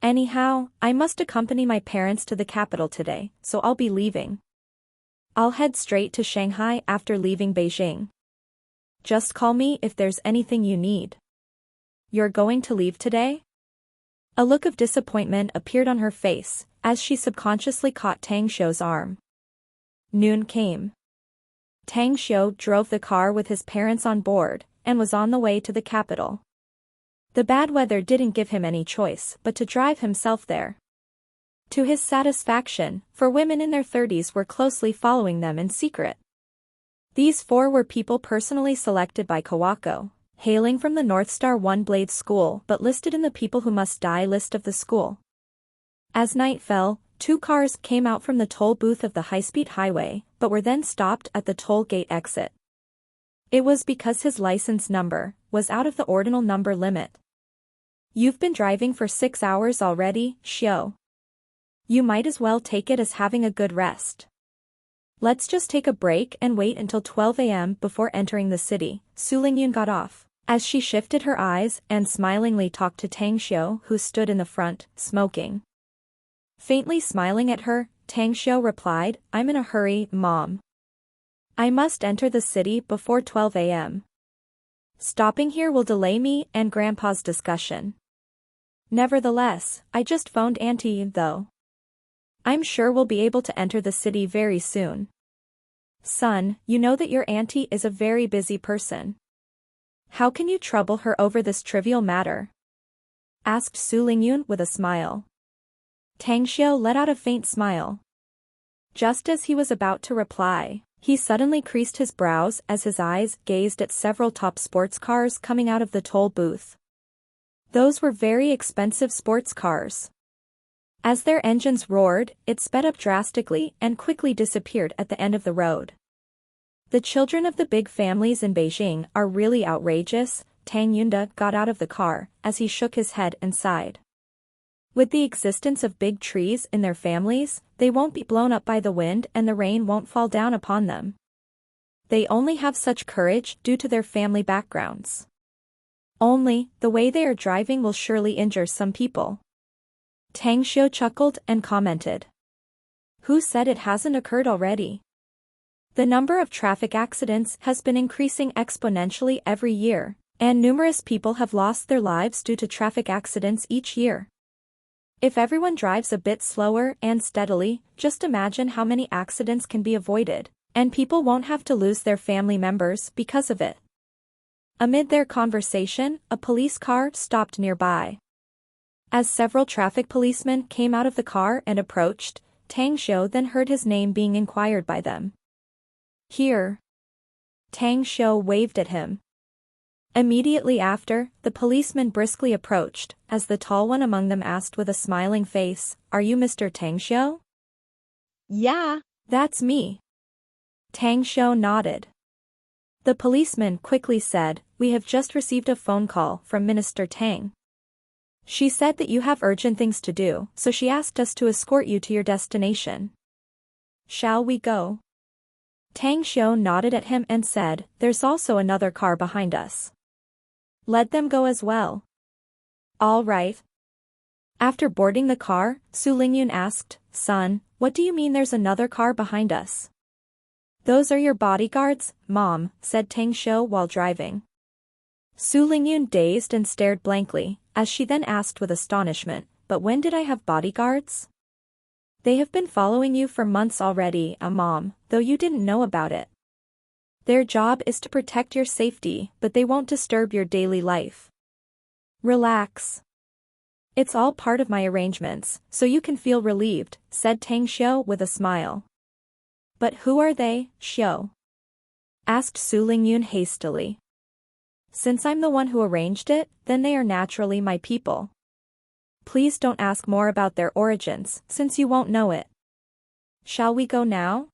Anyhow, I must accompany my parents to the capital today, so I'll be leaving. I'll head straight to Shanghai after leaving Beijing. Just call me if there's anything you need. You're going to leave today? A look of disappointment appeared on her face, as she subconsciously caught Tang Xiu's arm. Noon came. Tang Xiu drove the car with his parents on board, and was on the way to the capital. The bad weather didn't give him any choice but to drive himself there. To his satisfaction, for women in their 30s were closely following them in secret. These four were people personally selected by Kawako, hailing from the North Star One Blade School but listed in the people who must die list of the school. As night fell, 2 cars came out from the toll booth of the high-speed highway, but were then stopped at the toll gate exit. It was because his license number was out of the ordinal number limit. You've been driving for 6 hours already, Xiu. You might as well take it as having a good rest. Let's just take a break and wait until 12 a.m. before entering the city. Su Lingyun got off, as she shifted her eyes and smilingly talked to Tang Xiu, who stood in the front, smoking. Faintly smiling at her, Tang Xiu replied, I'm in a hurry, Mom. I must enter the city before 12 a.m. Stopping here will delay me and Grandpa's discussion. Nevertheless, I just phoned Auntie though. I'm sure we'll be able to enter the city very soon. Son, you know that your auntie is a very busy person. How can you trouble her over this trivial matter? Asked Su Lingyun with a smile. Tang Xiu let out a faint smile. Just as he was about to reply, he suddenly creased his brows as his eyes gazed at several top sports cars coming out of the toll booth. Those were very expensive sports cars. As their engines roared, it sped up drastically and quickly disappeared at the end of the road. The children of the big families in Beijing are really outrageous, Tang Yunda got out of the car, as he shook his head and sighed. With the existence of big trees in their families, they won't be blown up by the wind and the rain won't fall down upon them. They only have such courage due to their family backgrounds. Only, the way they are driving will surely injure some people. Tang Xiu chuckled and commented. Who said it hasn't occurred already? The number of traffic accidents has been increasing exponentially every year, and numerous people have lost their lives due to traffic accidents each year. If everyone drives a bit slower and steadily, just imagine how many accidents can be avoided, and people won't have to lose their family members because of it. Amid their conversation, a police car stopped nearby. As several traffic policemen came out of the car and approached, Tang Xiu then heard his name being inquired by them. Here. Tang Xiu waved at him. Immediately after, the policeman briskly approached, as the tall one among them asked with a smiling face, Are you Mr. Tang Xiu? Yeah. That's me. Tang Xiu nodded. The policeman quickly said, We have just received a phone call from Minister Tang. She said that you have urgent things to do, so she asked us to escort you to your destination. Shall we go? Tang Xiu nodded at him and said, There's also another car behind us. Let them go as well. All right. After boarding the car, Su Lingyun asked, Son, what do you mean there's another car behind us? Those are your bodyguards, Mom, said Tang Xiu while driving. Su Lingyun dazed and stared blankly, as she then asked with astonishment, But when did I have bodyguards? They have been following you for months already, Mom, though you didn't know about it. Their job is to protect your safety, but they won't disturb your daily life. Relax. It's all part of my arrangements, so you can feel relieved, said Tang Xiu with a smile. But who are they, Xiu? Asked Su Lingyun hastily. Since I'm the one who arranged it, then they are naturally my people. Please don't ask more about their origins, since you won't know it. Shall we go now?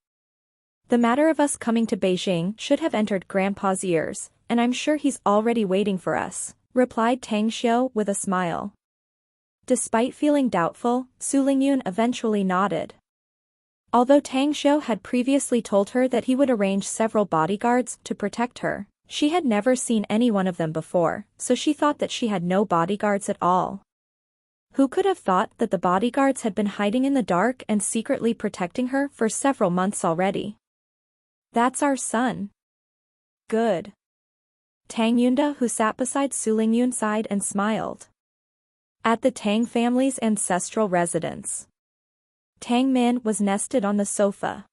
The matter of us coming to Beijing should have entered Grandpa's ears, and I'm sure he's already waiting for us, replied Tang Xiu with a smile. Despite feeling doubtful, Su Lingyun eventually nodded. Although Tang Xiu had previously told her that he would arrange several bodyguards to protect her, she had never seen any one of them before, so she thought that she had no bodyguards at all. Who could have thought that the bodyguards had been hiding in the dark and secretly protecting her for several months already? That's our son. Good. Tang Yunda, who sat beside Su Lingyun, sighed and smiled. At the Tang family's ancestral residence, Tang Min was nested on the sofa.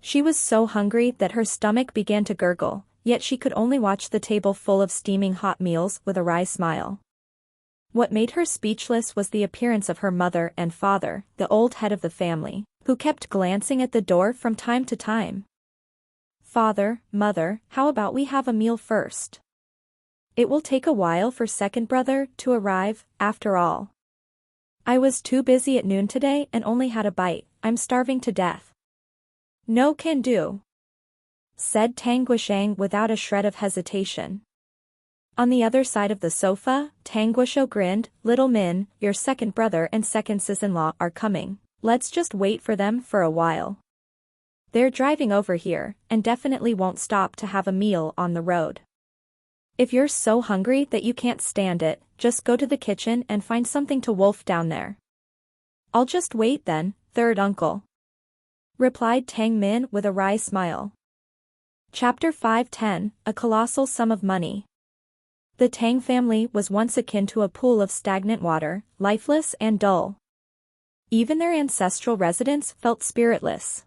She was so hungry that her stomach began to gurgle, yet she could only watch the table full of steaming hot meals with a wry smile. What made her speechless was the appearance of her mother and father, the old head of the family, who kept glancing at the door from time to time. Father, mother, how about we have a meal first? It will take a while for second brother to arrive, after all. I was too busy at noon today and only had a bite. I'm starving to death. No can do, said Tang Guisheng without a shred of hesitation. On the other side of the sofa, Tang Guishou grinned. Little Min, your second brother and second sis-in-law are coming. Let's just wait for them for a while. They're driving over here, and definitely won't stop to have a meal on the road. If you're so hungry that you can't stand it, just go to the kitchen and find something to wolf down there. I'll just wait then, third uncle, replied Tang Min with a wry smile. Chapter 510, A Colossal Sum of Money. The Tang family was once akin to a pool of stagnant water, lifeless and dull. Even their ancestral residence felt spiritless.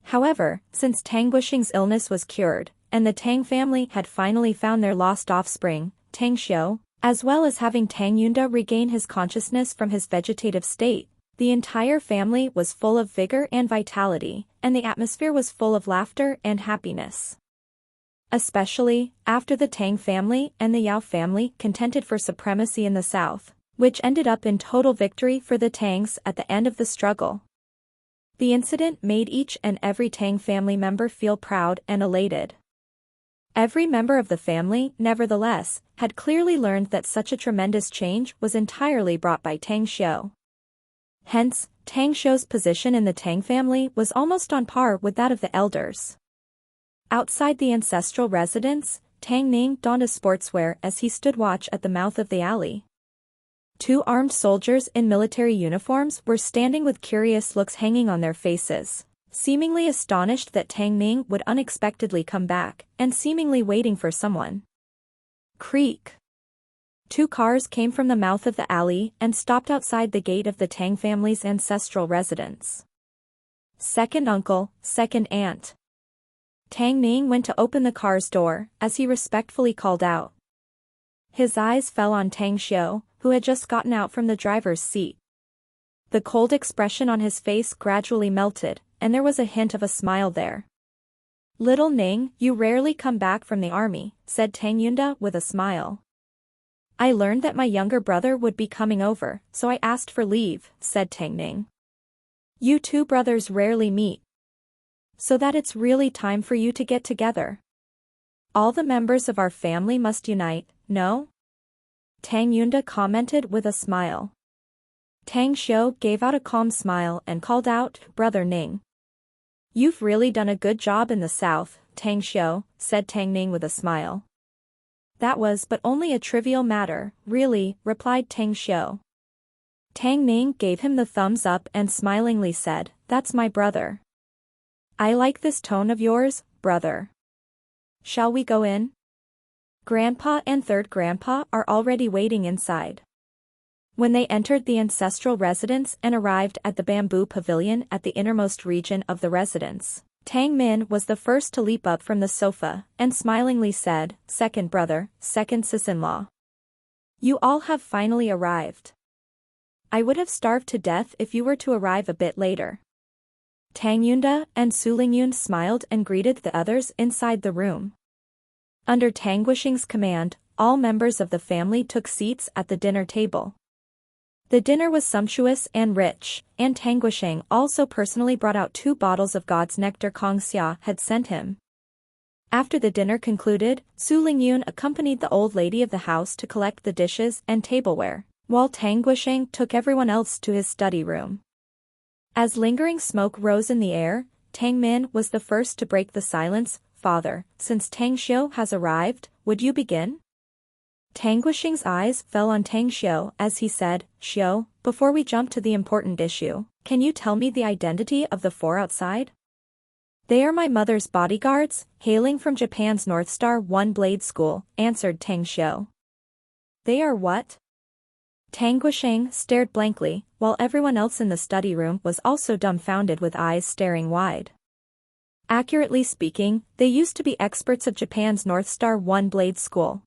However, since Tang Guisheng's illness was cured, and the Tang family had finally found their lost offspring, Tang Xiu, as well as having Tang Yunda regain his consciousness from his vegetative state, the entire family was full of vigor and vitality, and the atmosphere was full of laughter and happiness. Especially, after the Tang family and the Yao family contended for supremacy in the south, which ended up in total victory for the Tangs at the end of the struggle. The incident made each and every Tang family member feel proud and elated. Every member of the family, nevertheless, had clearly learned that such a tremendous change was entirely brought by Tang Xiu. Hence, Tang Xiu's position in the Tang family was almost on par with that of the elders. Outside the ancestral residence, Tang Ning donned his sportswear as he stood watch at the mouth of the alley. Two armed soldiers in military uniforms were standing with curious looks hanging on their faces, seemingly astonished that Tang Ning would unexpectedly come back, and seemingly waiting for someone. Creak. Two cars came from the mouth of the alley and stopped outside the gate of the Tang family's ancestral residence. Second uncle, second aunt. Tang Ning went to open the car's door, as he respectfully called out. His eyes fell on Tang Xiu, who had just gotten out from the driver's seat. The cold expression on his face gradually melted, and there was a hint of a smile there. Little Ning, you rarely come back from the army, said Tang Yunda with a smile. I learned that my younger brother would be coming over, so I asked for leave, said Tang Ning. You two brothers rarely meet, so that it's really time for you to get together. All the members of our family must unite, no? Tang Yunda commented with a smile. Tang Xiu gave out a calm smile and called out, Brother Ning. You've really done a good job in the south, Tang Xiu, said Tang Ning with a smile. That was but only a trivial matter, really, replied Tang Xiu. Tang Ning gave him the thumbs up and smilingly said, That's my brother. I like this tone of yours, brother. Shall we go in? Grandpa and third grandpa are already waiting inside. When they entered the ancestral residence and arrived at the bamboo pavilion at the innermost region of the residence, Tang Min was the first to leap up from the sofa, and smilingly said, Second brother, second sis-in-law. You all have finally arrived. I would have starved to death if you were to arrive a bit later. Tang Yunda and Su Lingyun smiled and greeted the others inside the room. Under Tang Guisheng's command, all members of the family took seats at the dinner table. The dinner was sumptuous and rich, and Tang Guisheng also personally brought out 2 bottles of God's nectar Kong Xia had sent him. After the dinner concluded, Su Lingyun accompanied the old lady of the house to collect the dishes and tableware, while Tang Guisheng took everyone else to his study room. As lingering smoke rose in the air, Tang Min was the first to break the silence. Father, since Tang Xiu has arrived, would you begin? Tang Guoxing's eyes fell on Tang Xiu as he said, Xiu, before we jump to the important issue, can you tell me the identity of the four outside? They are my mother's bodyguards, hailing from Japan's North Star One-Blade School, answered Tang Xiu. They are what? Tang Guoxing stared blankly, while everyone else in the study room was also dumbfounded with eyes staring wide. Accurately speaking, they used to be experts of Japan's North Star One-Blade School.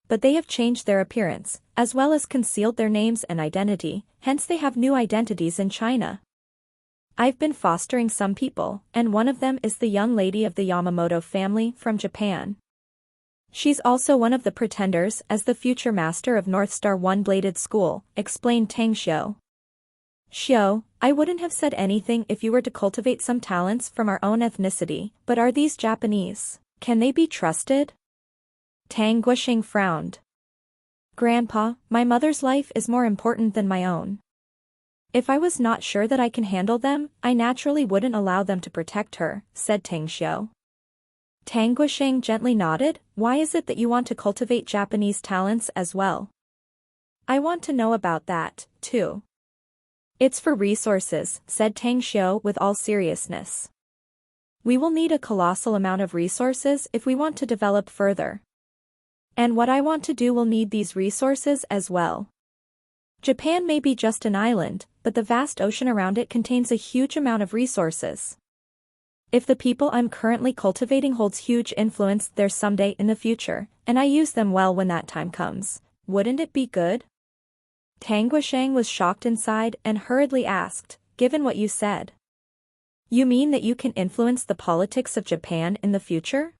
But they have changed their appearance, as well as concealed their names and identity, hence they have new identities in China. I've been fostering some people, and one of them is the young lady of the Yamamoto family from Japan. She's also one of the pretenders as the future master of North Star One-Bladed School, explained Tang Xiu. Xiu, I wouldn't have said anything if you were to cultivate some talents from our own ethnicity, but are these Japanese? Can they be trusted? Tang Guoxing frowned. Grandpa, my mother's life is more important than my own. If I was not sure that I can handle them, I naturally wouldn't allow them to protect her, said Tang Xiu. Tang Guoxing gently nodded, why is it that you want to cultivate Japanese talents as well? I want to know about that, too. It's for resources, said Tang Xiu with all seriousness. We will need a colossal amount of resources if we want to develop further. And what I want to do will need these resources as well. Japan may be just an island, but the vast ocean around it contains a huge amount of resources. If the people I'm currently cultivating holds huge influence there someday in the future, and I use them well when that time comes, wouldn't it be good? Tang Guoxing was shocked inside and hurriedly asked, given what you said. You mean that you can influence the politics of Japan in the future?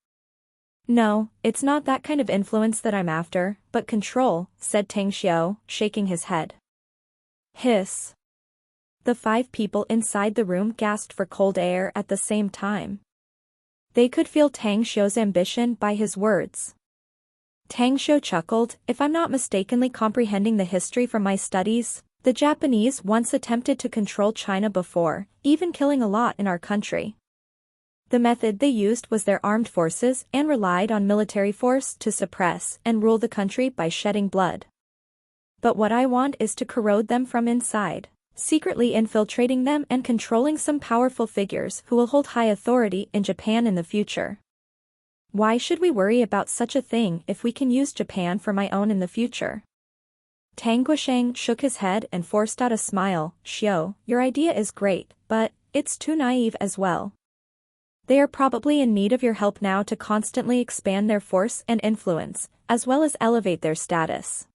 No, it's not that kind of influence that I'm after, but control, said Tang Xiu, shaking his head. Hiss. The 5 people inside the room gasped for cold air at the same time. They could feel Tang Xiu's ambition by his words. Tang Xiu chuckled, if I'm not mistakenly comprehending the history from my studies, the Japanese once attempted to control China before, even killing a lot in our country. The method they used was their armed forces and relied on military force to suppress and rule the country by shedding blood. But what I want is to corrode them from inside, secretly infiltrating them and controlling some powerful figures who will hold high authority in Japan in the future. Why should we worry about such a thing if we can use Japan for my own in the future? Tang Guoxing shook his head and forced out a smile. Xiu, your idea is great, but it's too naive as well. They are probably in need of your help now to constantly expand their force and influence, as well as elevate their status.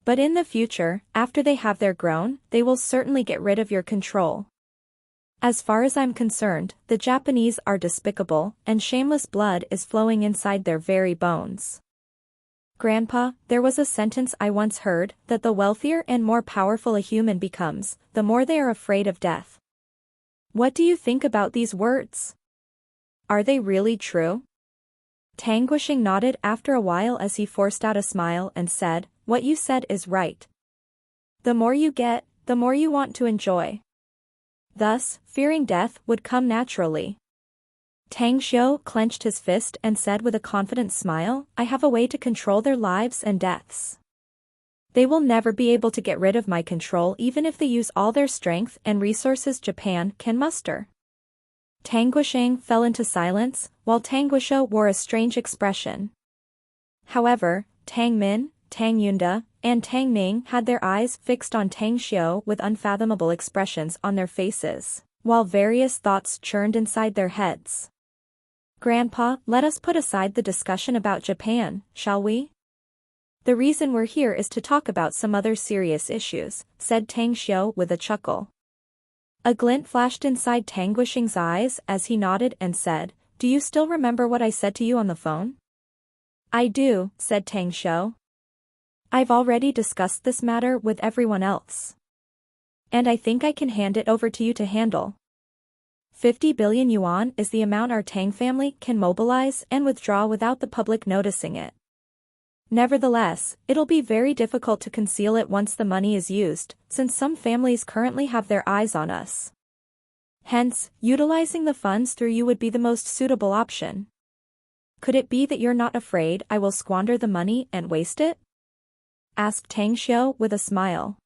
But in the future, after they have their grown, they will certainly get rid of your control. As far as I'm concerned, the Japanese are despicable, and shameless blood is flowing inside their very bones. Grandpa, there was a sentence I once heard, that the wealthier and more powerful a human becomes, the more they are afraid of death. What do you think about these words? Are they really true? Tang Guoxing nodded after a while as he forced out a smile and said, what you said is right. The more you get, the more you want to enjoy. Thus, fearing death would come naturally. Tang Xiu clenched his fist and said with a confident smile, I have a way to control their lives and deaths. They will never be able to get rid of my control even if they use all their strength and resources Japan can muster. Tang Guoxing fell into silence, while Tang Guoxiu wore a strange expression. However, Tang Min, Tang Yunda, and Tang Ming had their eyes fixed on Tang Xiu with unfathomable expressions on their faces, while various thoughts churned inside their heads. Grandpa, let us put aside the discussion about Japan, shall we? The reason we're here is to talk about some other serious issues, said Tang Xiu with a chuckle. A glint flashed inside Tang Guoxing's eyes as he nodded and said, do you still remember what I said to you on the phone? I do, said Tang Xiu. I've already discussed this matter with everyone else. And I think I can hand it over to you to handle. 50 billion yuan is the amount our Tang family can mobilize and withdraw without the public noticing it. Nevertheless, it'll be very difficult to conceal it once the money is used, since some families currently have their eyes on us. Hence, utilizing the funds through you would be the most suitable option. Could it be that you're not afraid I will squander the money and waste it? Asked Tang Xiu with a smile.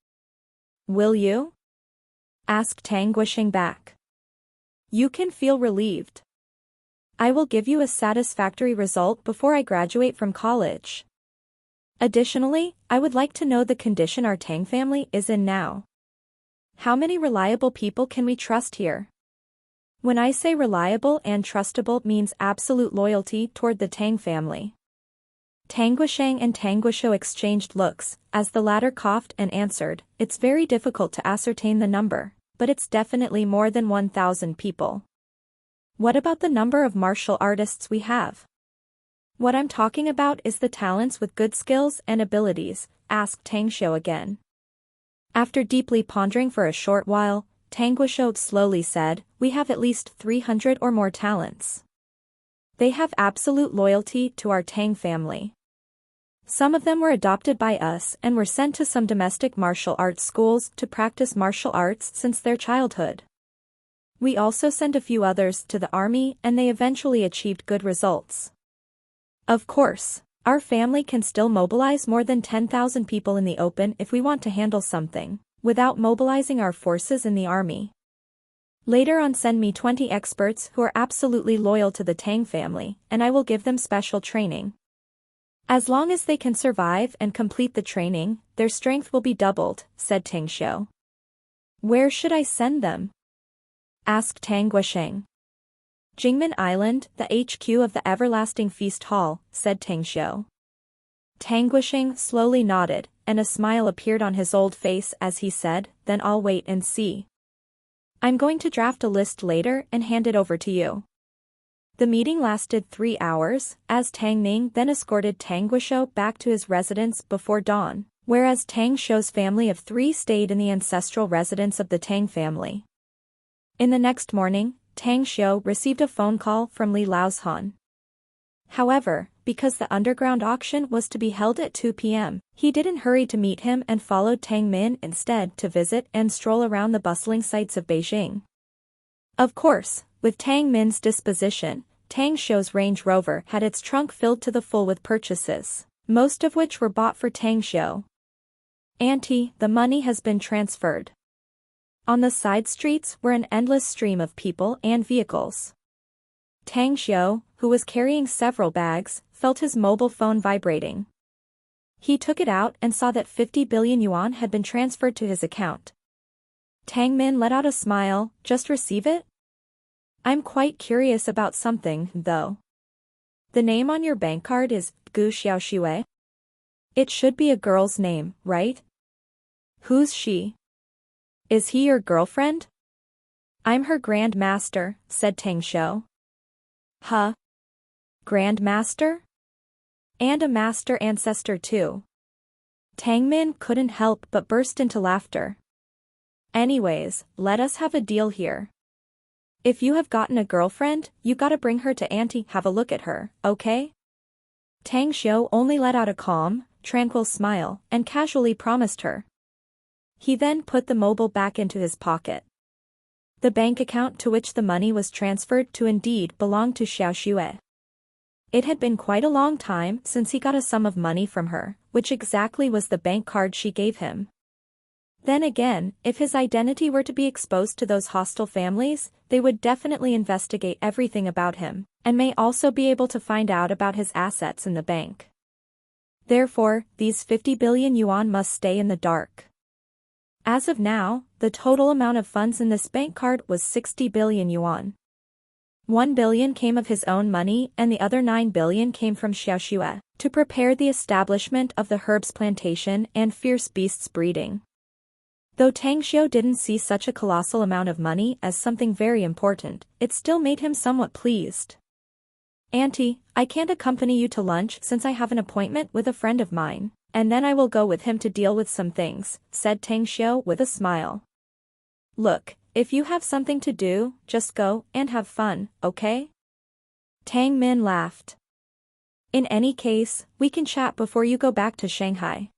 Will you? Asked Tang Guisheng back. You can feel relieved. I will give you a satisfactory result before I graduate from college. Additionally, I would like to know the condition our Tang family is in now. How many reliable people can we trust here? When I say reliable and trustable means absolute loyalty toward the Tang family. Tang Guisheng and Tang Guisho exchanged looks, as the latter coughed and answered, it's very difficult to ascertain the number, but it's definitely more than 1,000 people. What about the number of martial artists we have? What I'm talking about is the talents with good skills and abilities, asked Tang Xiu again. After deeply pondering for a short while, Tang Guisho slowly said, we have at least 300 or more talents. They have absolute loyalty to our Tang family. Some of them were adopted by us and were sent to some domestic martial arts schools to practice martial arts since their childhood. We also sent a few others to the army and they eventually achieved good results. Of course, our family can still mobilize more than 10,000 people in the open if we want to handle something, without mobilizing our forces in the army. Later on send me 20 experts who are absolutely loyal to the Tang family, and I will give them special training. As long as they can survive and complete the training, their strength will be doubled, said Tang Xiu. Where should I send them? Asked Tang Guisheng. Jingmen Island, the HQ of the Everlasting Feast Hall, said Tang Xiu. Tang Guisheng slowly nodded, and a smile appeared on his old face as he said, then I'll wait and see. I'm going to draft a list later and hand it over to you. The meeting lasted 3 hours, as Tang Ning then escorted Tang Guisho back to his residence before dawn, whereas Tang Xiu's family of 3 stayed in the ancestral residence of the Tang family. In the next morning, Tang Xiu received a phone call from Li Laozhan. However, because the underground auction was to be held at 2 p.m., he didn't hurry to meet him and followed Tang Min instead to visit and stroll around the bustling sights of Beijing. Of course, with Tang Min's disposition, Tang Xiu's Range Rover had its trunk filled to the full with purchases, most of which were bought for Tang Xiu. Auntie, the money has been transferred. On the side streets were an endless stream of people and vehicles. Tang Xiu, who was carrying several bags, felt his mobile phone vibrating. He took it out and saw that 50 billion yuan had been transferred to his account. Tang Min let out a smile, just receive it? I'm quite curious about something, though. The name on your bank card is Gu Xiaoxue? It should be a girl's name, right? Who's she? Is he your girlfriend? I'm her Grand Master, said Tang Xiu. Huh? Grand Master? And a Master Ancestor too. Tang Min couldn't help but burst into laughter. Anyways, let us have a deal here. If you have gotten a girlfriend, you gotta bring her to Auntie, have a look at her, okay? Tang Xiu only let out a calm, tranquil smile, and casually promised her. He then put the mobile back into his pocket. The bank account to which the money was transferred to indeed belonged to Xiaoxue. It had been quite a long time since he got a sum of money from her, which exactly was the bank card she gave him. Then again, if his identity were to be exposed to those hostile families, they would definitely investigate everything about him, and may also be able to find out about his assets in the bank. Therefore, these 50 billion yuan must stay in the dark. As of now, the total amount of funds in this bank card was 60 billion yuan. 1 billion came of his own money and the other 9 billion came from Xiaoxue, to prepare the establishment of the herbs plantation and fierce beasts breeding. Though Tang Xiu didn't see such a colossal amount of money as something very important, it still made him somewhat pleased. Auntie, I can't accompany you to lunch since I have an appointment with a friend of mine, and then I will go with him to deal with some things, said Tang Xiu with a smile. Look, if you have something to do, just go and have fun, okay? Tang Min laughed. In any case, we can chat before you go back to Shanghai.